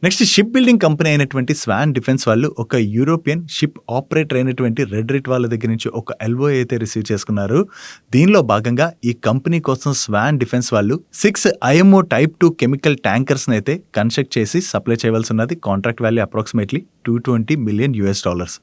నెక్స్ట్ షిప్ బిల్డింగ్ కంపెనీ అయినటువంటి స్వాన్ డిఫెన్స్ వాళ్ళు ఒక యూరోపియన్ షిప్ ఆపరేటర్ అయినటువంటి రెడ్రిట్ వాళ్ళ దగ్గర నుంచి ఒక LOA అయితే రిసీవ్ చేసుకున్నారు. దీనిలో భాగంగా ఈ కంపెనీ కోసం స్వాన్ డిఫెన్స్ వాళ్ళు 6 IMO Type 2 కెమికల్ ట్యాంకర్స్ అయితే కన్స్ట్రక్ట్ చేసి సప్లై చేయవలసి ఉన్నది. Contract value approximately $220 million.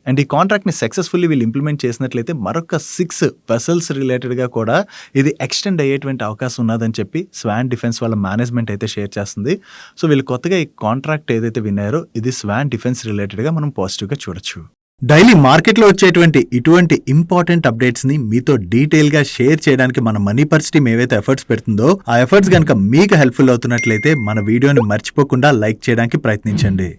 And ఈ కాంట్రాక్ట్ ని సక్సెస్ఫుల్లీ వీళ్ళు ఇంప్లిమెంట్ చేసినట్లయితే మరొక 6 వెసల్స్ రిలేటెడ్ గా కూడా ఇది ఎక్స్టెండ్ అయ్యేటువంటి అవకాశం ఉన్నదని చెప్పి స్వాన్ డిఫెన్స్ వాళ్ళ మేనేజ్మెంట్ అయితే షేర్ చేస్తుంది. సో వీళ్ళు కొత్తగా ఈ కాంట్రాక్ట్ ఏదైతే విన్నారో ఇది స్వాన్ డిఫెన్స్ రిలేటెడ్ గా మనం పాజిటివ్ గా చూడొచ్చు. డైలీ మార్కెట్లో వచ్చేటువంటి ఇటువంటి ఇంపార్టెంట్ అప్డేట్స్ ని మీతో డీటెయిల్ గా షేర్ చేయడానికి మన మనీ పర్స్ టీమ్ ఏవైతే ఎఫర్ట్స్ పెడుతుందో ఆ ఎఫర్ట్స్ కనుక మీకు హెల్ప్ఫుల్ అవుతున్నట్లయితే మన వీడియోని మర్చిపోకుండా లైక్ చేయడానికి ప్రయత్నించండి.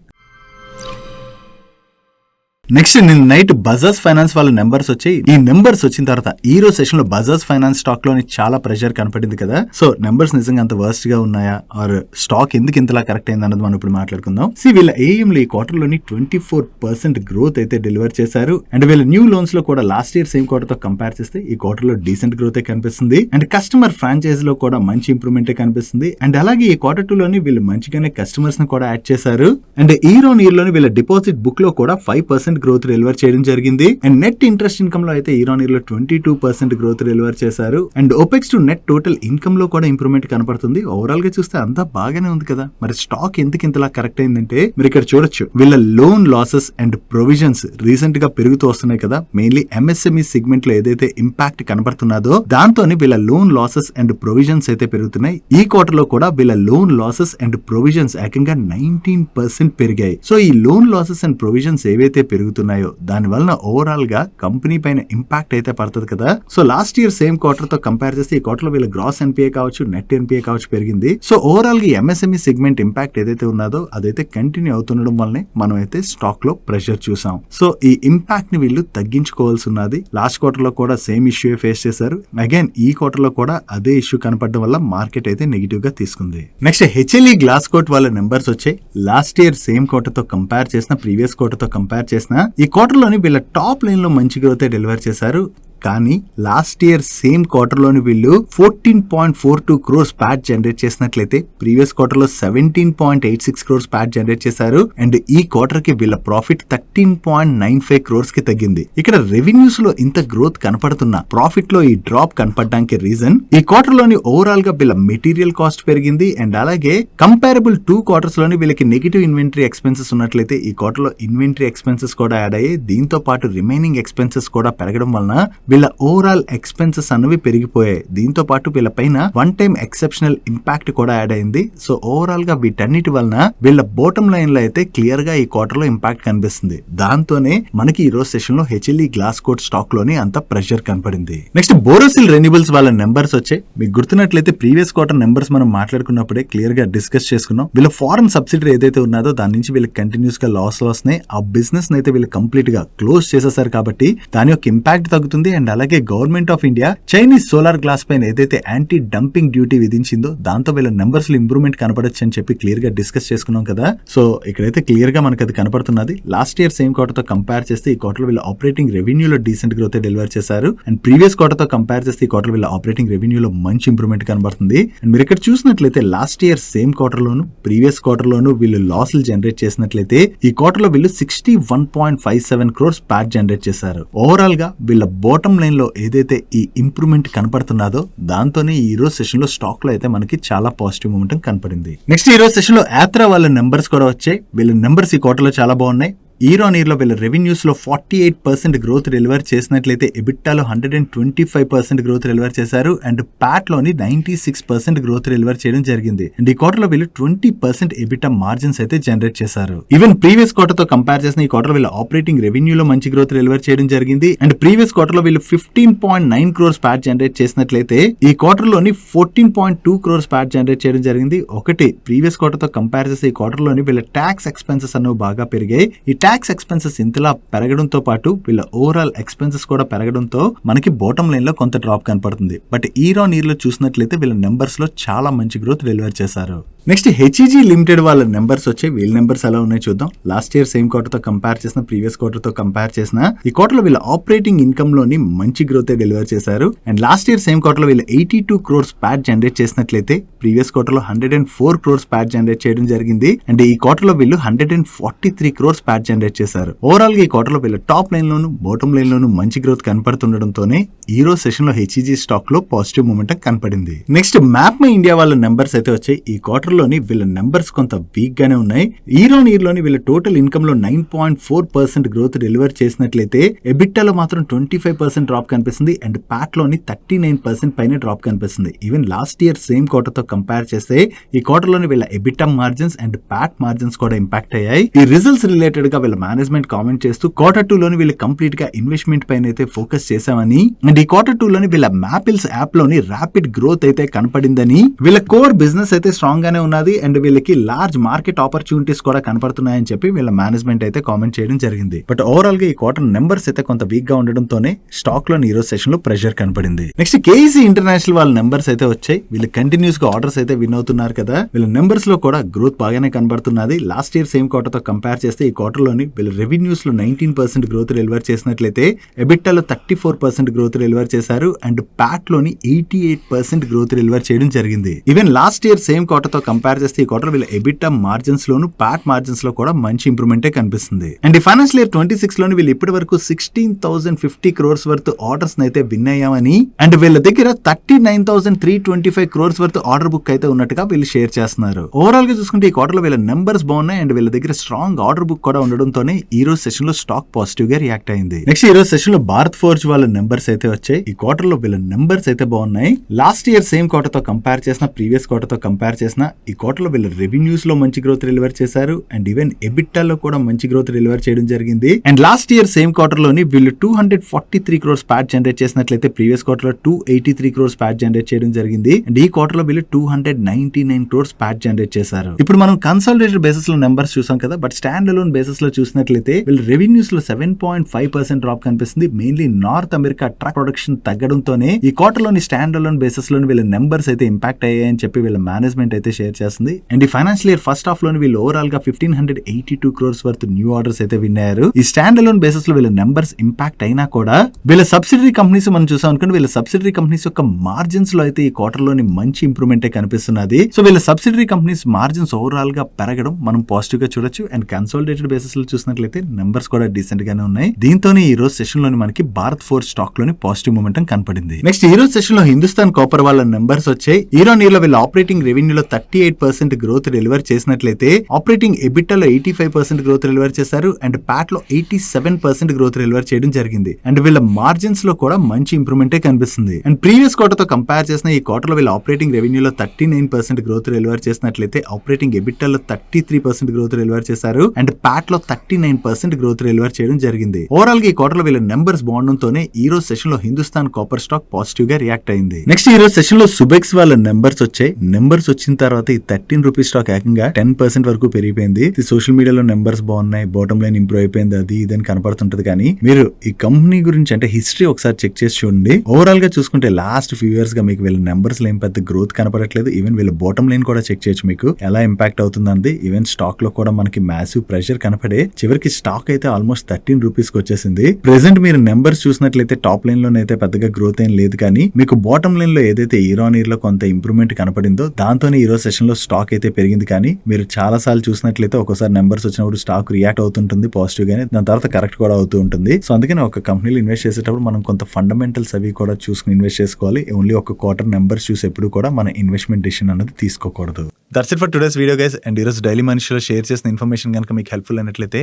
నెక్స్ట్ నిన్న నైట్ బజాజ్ ఫైనాన్స్ వాళ్ళ నెంబర్స్ వచ్చాయి. ఈ నెంబర్స్ వచ్చిన తర్వాత ఈ రోజు సెషన్ లో బజాజ్ ఫైనాన్స్ స్టాక్ లోని చాలా ప్రెషర్ కనపడింది కదా. సో నెంబర్స్ నిజంగా అంత వర్స్ట్ గా ఉన్నాయా ఆర్ స్టాక్ ఎందుకు ఇంతలా కరెక్ట్ అయింది అన్నది మనం ఇప్పుడు మాట్లాడుకుందాం. వీళ్ళ ఏఎం లో ఈ క్వార్టర్ లోని 24% గ్రోత్ అయితే డెలివర్ చేశారు. అండ్ వీళ్ళ న్యూ లోన్స్ లో కూడా లాస్ట్ ఇయర్ సేమ్ క్వార్టర్ తో కంపేర్ చేస్తే ఈ క్వార్టర్ లో డీసెంట్ గ్రోత్ కనిపిస్తుంది. అండ్ కస్టమర్ ఫ్రాంచైజ్ లో కూడా మంచి ఇంప్రూవ్మెంట్ కనిపిస్తుంది. అండ్ అలాగే ఈ క్వార్టర్ 2 లోని వీళ్ళు మంచిగానే కస్టమర్స్ ని కూడా యాడ్ చేశారు. అండ్ ఇయర్ ఆన్ ఇయర్ లోని వీళ్ళ డిపాజిట్ బుక్ లో కూడా 5% గ్రోత్ డెలివర్ చేయడం జరిగింది. అండ్ నెట్ ఇంట్రెస్ట్ ఇన్కమ్ లో అయితే ఇయర్ ఆన్ ఇయర్ లో 22% గ్రోత్ డెలివర్ చేశారు. And Opex to net total income లో కూడా ఇంప్రూవ్మెంట్ కనపడుతుంది. ఓవరాల్ గా చూస్తే అంతా బాగానే ఉంది కదా. మరి స్టాక్ ఎందుకు ఇంతలా కరెక్ట్ అయిందంటే మీరు ఇక్కడ చూడొచ్చు, వీళ్ళ loan losses and provisions recent గా పెరుగుతూ వస్తున్నాయి కదా. మెయిన్లీ ఎంఎస్ఎంఈ సెగ్మెంట్ లో ఏదైతే ఇంపాక్ట్ కనబడుతున్నదో దాంతోనే వీళ్ళ లోన్ లాసెస్ అండ్ ప్రొవిజన్స్ అయితే పెరుగుతున్నాయి. ఈ క్వార్టర్ లో కూడా వీళ్ళ లోన్ లాసెస్ అండ్ ప్రొవిజన్స్ ఏకంగా 19% పెరిగాయి. సో ఈ లోన్ లాసెస్ అండ్ ప్రొవిజన్స్ ఏవైతే పెరుగుతున్నాయో దాని వలన ఓవరాల్ గా కంపెనీ పైన ఇంపాక్ట్ అయితే పడుతుంది కదా. So last year same quarter తో కంపేర్ చేస్తే ఈ క్వార్టర్ లో వీళ్ళ గ్రాస్ ఎన్పిఏ కావచ్చు, నెట్ ఎన్పిఏ కావచ్చు పెరిగింది. సో ఓవరాల్ గా ఎంఎస్ఎంఈ సెగ్మెంట్ ఇంపాక్ట్ ఏదైతే ఉన్నదో అదైతే కంటిన్యూ అవుతుండడం వల్లనే మనం అయితే స్టాక్ లో ప్రెషర్ చూసాం. సో ఈ ఇంపాక్ట్ ని వీళ్ళు తగ్గించుకోవాల్సి ఉన్నది. లాస్ట్ క్వార్టర్ లో కూడా సేమ్ ఇష్యూ ఫేస్ చేశారు. అగైన్ ఈ క్వార్టర్ లో కూడా అదే ఇష్యూ కనపడడం వల్ల మార్కెట్ అయితే నెగిటివ్ గా తీసుకుంది. నెక్స్ట్ హెచ్ఎల్ఈ గ్లాస్ కోట్ వాళ్ళ నెంబర్స్ వచ్చాయి. లాస్ట్ ఇయర్ సేమ్ క్వార్టర్ తో కంపేర్ చేసిన, ప్రీవియస్ క్వార్టర్ తో కంపేర్ చేసిన ఈ క్వార్టర్ లోని వీళ్ళ టాప్ లైన్ లో మంచి గ్రోత్ డెలివర్ చేశారు. కానీ లాస్ట్ ఇయర్ సేమ్ క్వార్టర్ లోని వీళ్ళు 14.42 crores ప్యాట్ జనరేట్ చేసినట్లయితే ప్రీవియస్ క్వార్టర్ లో 17.86 crores ప్యాట్ జనరేట్ చేశారు. అండ్ ఈ క్వార్టర్ కి వీళ్ళ ప్రాఫిట్ 13.95 crores కి తగ్గింది. ఇక్కడ రెవెన్యూస్ లో ఇంత గ్రోత్ కనపడుతున్నా ప్రాఫిట్ లో ఈ డ్రాప్ కనపడడానికి రీజన్ ఈ క్వార్టర్ లోని ఓవరాల్ గా వీళ్ళ మెటీరియల్ కాస్ట్ పెరిగింది. అండ్ అలాగే కంపారబుల్ 2 quarters లోని వీళ్ళకి నెగిటివ్ ఇన్వెంటరీ ఎక్స్పెన్సెస్ ఉన్నట్లయితే ఈ క్వార్టర్ లో ఇన్వెంటరీ ఎక్స్పెన్సెస్ కూడా యాడ్ అయ్యాయి. దీంతో పాటు రిమైనింగ్ ఎక్స్పెన్సెస్ కూడా పెరగడం వలన వీళ్ళ ఓవరాల్ ఎక్స్పెన్సెస్ అన్నవి పెరిగిపోయాయి. దీంతో పాటు వీళ్ళ పైన వన్ టైం ఎక్సెప్షనల్ ఇంపాక్ట్ కూడా యాడ్ అయింది. సో ఓవరాల్ గా వీటన్నిటి వలన వీళ్ళ బాటమ్ లైన్ లో అయితే క్లియర్ గా ఈ క్వార్టర్ లో ఇంపాక్ట్ కనిపిస్తుంది. దాంతోనే మనకి ఈ రోజు సెషన్ లో హెచ్ఎల్ఈ గ్లాస్ కోట్ స్టాక్ లోని అంత ప్రెషర్ కనపడింది. నెక్స్ట్ బోరోసిల్ రెన్యూబుల్స్ వాళ్ళ నెంబర్స్ వచ్చాయి. మీకు గుర్తున్నట్లయితే ప్రీవియస్ క్వార్టర్ నెంబర్స్ మనం మాట్లాడుకున్నప్పుడే క్లియర్ గా డిస్కస్ చేసుకున్నాం. వీళ్ళ ఫారెన్ సబ్సిడరీ ఏదైతే ఉన్నదో దాని నుంచి వీళ్ళకి కంటిన్యూస్ గా లాస్ వస్తున్నాయి. ఆ బిజినెస్ అయితే వీళ్ళు కంప్లీట్ గా క్లోజ్ చేసేసారు కాబట్టి దాని యొక్క ఇంపాక్ట్ తగ్గుతుంది. అండ్ అలాగే government of India Chinese solar glass పైన ఏదైతే యాంటీ డంపింగ్ డ్యూటీ విధించిందో దాంతో వీళ్ళ నెంబర్స్ లో ఇంప్రూవ్మెంట్ కనపడచ్చు అని చెప్పి క్లియర్ గా డిస్కస్ చేసుకున్నాం కదా. సో ఇక్కడైతే క్లియర్ గా మనకి అది కనపడుతున్నది. లాస్ట్ ఇయర్ సేమ్ క్వార్టర్ తో కంపేర్ చేస్తే ఈ క్వార్టర్ వీళ్ళ ఆపరేటింగ్ రెవెన్యూలో డీసెంట్ గ్రోత్ డెలివర్ చేశారు. అండ్ ప్రీవియస్ క్వార్టర్ తో కంపేర్ చేస్తే ఈ క్వార్టర్ వీళ్ళ ఆపరేటింగ్ రెవెన్యూలో మంచి ఇంప్రూవ్మెంట్ కనబడుతుంది. అండ్ మీరు ఇక్కడ చూసినట్లయితే లాస్ట్ ఇయర్ సేమ్ క్వార్టర్ లోను, ప్రీవియస్ క్వార్టర్ లోను వీళ్ళు లాసులు జనరేట్ చేసినట్లయితే ఈ క్వార్టర్ లో వీళ్ళు 61.57 crores ప్యాట్ జనరేట్ చేశారు. ఓవరాల్ గా వీళ్ళ బాటమ్ లైన్ లో ఏదైతే ఈ ఇంప్రూవ్మెంట్ కనపడుతున్నదో దాంతోనే ఈ రోజు సెషన్ లో స్టాక్ లో అయితే మనకి చాలా పాజిటివ్ మూమెంట్ కనపడింది. నెక్స్ట్ ఈ రోజు సెషన్ లో యాత్రా వాళ్ళ నెంబర్స్ కూడా వచ్చాయి. వీళ్ళ నెంబర్స్ ఈ క్వార్టర్ లో చాలా బాగున్నాయి. ఇయర్ ఆన్ ఇయర్ లో వీళ్ళ రెవెన్యూస్ లో 48% గ్రోత్ డెలివర్ చేసినట్లయితే ఎబిటాలో 125% గ్రోత్ డెలివర్ చేశారు. అండ్ ప్యాట్ లోని 96% గ్రోత్ డెలివర్ చేయడం జరిగింది. అండ్ ఈ క్వార్టర్ లో వీళ్ళు 20% ఎబిటా మార్జిన్స్ అయితే జనరేట్ చేశారు. ఈవెన్ ప్రీవియస్ క్వార్టర్ తో కంపేర్ చేసిన ఈ క్వార్టర్ వీళ్ళ ఆపరేటింగ్ రెవెన్యూలో మంచి గ్రోత్ డెలివర్ చేయడం జరిగింది. అండ్ ప్రీవియస్ క్వార్టర్ లో వీళ్ళు 15.9 crores ప్యాట్ జనరేట్ చేసినట్లయితే ఈ క్వార్టర్ లోని 14.2 crores ప్యాట్ జనరేట్ చేయడం జరిగింది. ఒకటి ప్రీవియస్ క్వార్టర్ తో కంపేర్ చేస్తే ఈ క్వార్టర్ లోని వీళ్ళ ట్యాక్స్ ఎక్స్పెన్సెస్ అనేవి బాగా పెరిగాయి. ఈ ట్యాక్స్ ఎక్స్పెన్సెస్ ఇంతలా పెరగడంతో పాటు వీళ్ళ ఓవరాల్ ఎక్స్పెన్సెస్ కూడా పెరగడంతో మనకి బాటమ్ లైన్ లో కొంత డ్రాప్ కనపడుతుంది. బట్ ఇయర్ ఆన్ ఇయర్ లో చూసినట్లయితే వీళ్ళ నెంబర్స్ లో చాలా మంచి గ్రోత్ డెలివర్ చేశారు. నెక్స్ట్ హెచ్ఈజీ లిమిటెడ్ వాళ్ళ నెంబర్స్ వచ్చాయి. వీళ్ళ నెంబర్స్ ఎలా ఉన్నాయి చూద్దాం. లాస్ట్ ఇయర్ సేమ్ క్వార్టర్ తో కంపేర్ చేసిన, ప్రీవియస్ క్వార్టర్ తో కంపేర్ చేసిన ఈ క్వార్టర్ లో వీళ్ళ ఆపరేటింగ్ ఇన్కమ్ లోని మంచి గ్రోత్ డెలివర్ చేశారు. And last year same quarter లో వీళ్ళ 82 crores ప్యాట్ జనరేట్ చేసినట్లయితే ప్రీవియస్ క్వార్టర్ లో 104 crores ప్యాట్ జనరేట్ చేయడం జరిగింది. అండ్ ఈ క్వార్టర్ లో వీళ్ళు 143 crores ప్యాట్ జనరేట్ చేశారు. ఓవరాల్ గా ఈ క్వార్టర్ లో వీళ్ళ టాప్ లైన్ లోను, బాటమ్ లైన్ లోను మంచి గ్రోత్ కనపడుతుండడంతోనే ఈ రోజు సెషన్ లో హెచ్ఈజీ స్టాక్ లో పాజిటివ్ మూమెంట్ కనపడింది. నెక్స్ట్ మ్యాప్ మై ఇండియా వాళ్ళ నెంబర్స్ అయితే వచ్చాయి. ఈ క్వార్టర్ లోని వీళ్ళ నెంబర్స్ కొంత వీక్ గానే ఉన్నాయి. ఇయర్ ఆన్ ఇయర్ లోని వీళ్ళ టోటల్ ఇన్కమ్ లో 9.4% గ్రోత్ డెలివర్ చేసినట్లయితే ఎబిటాలో మాత్రం 25% డ్రాప్ కనిపిస్తుంది. అండ్ ప్యాట్ లోని 39% పైన డ్రాప్ కనిపిస్తుంది. Even last year same quarter తో కంపేర్ చేస్తే ఈ క్వార్టర్ లోని వీళ్ళ EBITDA margins and Pat margins కూడా ఇంపాక్ట్ అయ్యాయి. ఈ రిజల్ట్స్ రిలేటెడ్ గా వీళ్ళ మేనేజ్మెంట్ కామెంట్ చేస్తూ Q2 లోని వీళ్ళు కంప్లీట్ గా ఇన్వెస్ట్మెంట్ పైన అయితే ఫోకస్ చేశామని అండ్ ఈ Q2 లోని వీళ్ళ మ్యాపిల్స్ యాప్ లోని ర్యాపిడ్ గ్రోత్ అయితే కనపడిందని వీళ్ళ కోర్ బిజినెస్ అయితే స్ట్రాంగ్ గానే ఉన్నది అండ్ వీళ్ళకి లార్జ్ మార్కెట్ ఆపర్చునిటీస్ కూడా కనపడుతున్నాయని చెప్పి వీళ్ళ మేనేజ్మెంట్ అయితే కామెంట్ చేయడం జరిగింది. బట్ ఓవరాల్ గా ఈ క్వార్టర్ నెంబర్స్ అయితే కొంత వీక్ గా ఉండడంతోనే స్టాక్ లోని ఈ రోజు సెషన్ లో ప్రెషర్ కనపడింది. నెక్స్ట్ కేఈసీ ఇంటర్నేషనల్ వాళ్ళ నెంబర్స్ అయితే వచ్చాయి. వీళ్ళు కంటిన్యూస్ గా ఆర్డర్స్ అయితే విన్ అవుతున్నారు కదా. వీళ్ళ నెంబర్స్ లో కూడా గ్రోత్ బాగానే కనబడుతున్నది. లాస్ట్ ఇయర్ సేమ్ క్వార్టర్ తో కంపేర్ చేస్తే ఈ క్వార్టర్ లోని వీళ్ళ రెవెన్యూస్ లో 19% గ్రోత్ డెలివర్ చేసినట్లయితే ఎబిటా లో 34% గ్రోత్ డెలివర్ చేశారు అండ్ ప్యాట్ లోని 88% గ్రోత్ డెలివర్ చేయడం జరిగింది. Even last year same quarter తో కంపేర్ చేస్తే ఈ క్వార్టర్ వీళ్ళ ఎబిటా మార్జిన్స్ లోను ప్యాట్ మార్జిన్స్ లో కూడా మంచి ఇంప్రూవ్మెంటే కనిపిస్తుంది. అండ్ ఈ ఫైనాన్షియల్ ఇయర్ 26 లోని వీళ్ళు ఇప్పటి వరకు 16,050 crores వర్త్ ఆర్డర్స్ అయితే విన్ అయ్యామని అండ్ వీళ్ళ దగ్గర 39,325 crores వర్త్ ఆర్డర్ బుక్ అయితే ఉన్నట్టుగా వీళ్ళు షేర్ చేస్తున్నారు. ఓవరాల్ గా చూసుకుంటే ఈ క్వార్టర్ లో వీళ్ళ నెంబర్స్ బాగున్నాయి అండ్ వీళ్ళ దగ్గర స్ట్రాంగ్ ఆర్డర్ బుక్ కూడా ఉండడంతోనే ఈ రోజు సెషన్ లో స్టాక్ పాజిటివ్ గా రియాక్ట్ అయింది. నెక్స్ట్ ఈ రోజు సెషన్ లో భారత్ ఫోర్జ్ వాళ్ళ నెంబర్స్ అయితే వచ్చాయి. ఈ క్వార్టర్ లో వీళ్ళ నెంబర్స్ అయితే బాగున్నాయి. లాస్ట్ ఇయర్ సేమ్ క్వార్టర్ తో కంపేర్ చేసిన ప్రీవియస్ క్వార్టర్ తో కంపేర్ చేసిన ఈ క్వార్టర్ లో వీళ్ళ రెవెన్యూస్ లో మంచి గ్రోత్ డెలివర్ చేశారు అండ్ ఈవెన్ ఎబిటా లో కూడా మంచి గ్రోత్ డెలివర్ చేయడం జరిగింది. And last year same quarter లోని వీళ్ళు 243 crores ప్యాట్ జనరేట్ చేసినట్లయితే ప్రీవియస్ క్వార్టర్ లో 283 crores ప్యాట్ జనరేట్ చేయడం జరిగింది అండ్ ఈ క్వార్టర్ లో వీళ్ళు 299 crores ప్యాట్ జనరేట్ చేశారు. ఇప్పుడు మనం కన్సాలిడేటెడ్ బేసిస్ లో నెంబర్స్ చూసాం కదా. బట్ స్టాండ్ అలోన్ బేసిస్ లో చూసినట్లయితే వీళ్ళ రెవెన్యూస్ లో 7.5% డ్రాప్ కనిపిస్తుంది. Mainly North America truck production తగ్గడంతోనే ఈ క్వార్టర్ లోని స్టాండ్ అలోన్ బేసిస్ లోని వీళ్ళ నెంబర్స్ అయితే ఇంపాక్ట్ అయ్యాయని చెప్పి వీళ్ళ మేనేజ్మెంట్ అయితే షేర్ చేస్తుంది. అండ్ ఈ ఫైనాన్షియల్ ఇయర్ ఫస్ట్ హాఫ్ లోని వీళ్ళు ఓవరాల్ గా 1,582 crores వర్త్ న్యూ ఆర్డర్స్ అయితే విన్ అయ్యారు. ఈ స్టాండ్ అలోన్ బేసిస్ లో వీళ్ళ నెంబర్స్ ఇంపాక్ట్ అయినా కూడా వీళ్ళ సబ్సిడరీ కంపెనీస్ మనం చూసాం అనుకోండి. వీళ్ళ సబ్సిడరీ కంపెనీస్ యొక్క మార్జిన్స్ లో అయితే ఈ క్వార్టర్ లోని మంచి ఇంప్రూవ్మెంట్ కనిపిస్తున్నది. సో వీళ్ళ సబ్సిడరీ కంపెనీస్ మార్జిన్స్ ఓవరాల్ గా పెరగడం మనం పాజిటివ్ గా చూడొచ్చు. అండ్ కన్సాలిడేటెడ్ బేసిస్ లో చూసినట్లయితే నెంబర్స్ కూడా డీసెంట్ గానే ఉన్నాయి. దీంతోనే ఈ రోజు సెషన్ లోని మనకి భారత్ ఫోర్జ్ స్టాక్ లోని పాజిటివ్ మూమెంటం కనపడింది. నెక్స్ట్ ఈ రోజు సెషన్ లో హిందుస్థాన్ కాపర్ వాళ్ళ నెంబర్స్ వచ్చాయి. ఇయర్ లో వీళ్ళ ఆపరేటింగ్ రెవెన్యూలో 38% గ్రోత్ డెలివర్ చేసినట్లయితే ఆపరేటింగ్ ఎబిటాలో 85% గ్రోత్ డెలివర్ చేశారు అండ్ ప్యాట్ లో 87% గ్రోత్ డెలివర్ చేయడం జరిగింది. అండ్ వీళ్ళ మార్జిన్స్ లో కూడా మంచి ఇంప్రూవ్మెంట్ కనిపిస్తుంది. అండ్ ప్రీవియస్ క్వార్టర్ తో కంపేర్ చేసిన ఈ క్వార్టర్ లో వీళ్ళ ఆపరేటింగ్ రెవెన్యూలో 39% గ్రోత్ డెలివర్ చేసినట్లయితే ఆపరేటింగ్ ఎబిటాలో 33% గ్రోత్ డెలివర్ చేశారు అండ్ ప్యాట్ లో 39% గ్రోత్ డెలివర్ చేయడం జరిగింది. ఓవరాల్ గా ఈ క్వార్టర్ లో వీళ్ళ నెంబర్స్ బాగుండడంతోనే ఈ రోజు సెషన్ లో హిందుస్థాన్ కాపర్ స్టాక్ పాజిటివ్ గా రియాక్ట్ అయింది. నెక్స్ట్ ఈ రోజు సెషన్ లో సుబెక్స్ వాళ్ళ నెంబర్స్ వచ్చాయి. నెంబర్స్ వచ్చిన తర్వాత ఈ 13 రూపీస్ స్టాక్ ఏకంగా 10% వరకు పెరిగిపోయింది. సోషల్ మీడియాలో నెంబర్స్ బాగున్నాయి, బాటమ్ లైన్ ఇంప్రూవ్ అయిపోయింది, అది ఇదని కనపడుతుంటది. కానీ మీరు ఈ కంపెనీ గురించి అంటే హిస్టరీ ఒకసారి చెక్ చేసి చూడండి. ఓవరాల్ గా చూసుకుంటే లాస్ట్ ఫ్యూ ఇయర్స్ గా మీకు వీళ్ళ నెంబర్స్ లో ఏం పెద్ద గ్రోత్ కనపడట్లేదు. ఈవెన్ వీళ్ళ బాటమ్ లైన్ కూడా చెక్ చేయొచ్చు మీకు ఎలా ఇంపాక్ట్ అవుతుంది. ఈవెన్ స్టాక్ లో కూడా మనకి మ్యాసివ్ ప్రెషర్ కనపడే చివరికి స్టాక్ అయితే ఆల్మోస్ట్ 13 రూపీస్ కి వచ్చేసింది. ప్రెసెంట్ మీరు నెంబర్స్ చూసినట్లయితే టాప్ లైన్ లోనైతే పెద్దగా గ్రోత్ ఏం లేదు. కానీ మీకు బాటమ్ లైన్ లో ఏదైతే ఇయర్ ఆన్ ఇయర్ లో కొంత ఇంప్రూవ్మెంట్ కనపడిందో దాంతోనే ఈ రోజు సెషన్ లో స్టాక్ అయితే పెరిగింది. కానీ మీరు చాలా సార్లు చూసినట్లయితే ఒకసారి నెంబర్స్ వచ్చినప్పుడు స్టాక్ రియాక్ట్ అవుతుంటుంది పాజిటివ్ గానే, దాని తర్వాత కరెక్ట్ కూడా అవుతూ ఉంటుంది. సో అందుకని ఒక కంపెనీలో ఇన్వెస్ట్ చేసేటప్పుడు మనం కొంత ఫండమెంటల్స్ అవి కూడా చూసుకుని ఇన్వెస్ట్ చేసుకోవాలి. ఓన్లీ ఒక క్వార్టర్ నెంబర్స్ చూసి ఎప్పుడు కూడా మన ఇన్వెస్ట్మెంట్ డిసిషన్ అనేది తీసుకోకూడదు. That's it for today's video guys. And ఈరోజు డైలీ మనిషిలో షేర్ చేసిన ఇన్ఫర్మేషన్ కనుక మీకు హెల్ప్ఫుల్ అయినట్లయితే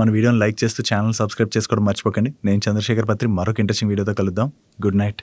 మన వీడియోని లైక్ చేస్తూ ఛానల్ సబ్స్క్రైబ్ చేసుకోవడం మర్చిపోకండి. నేను చంద్రశేఖర్ పత్రి మరొక ఇంట్రెస్టింగ్ వీడియోతో కలుద్దాం. Good night.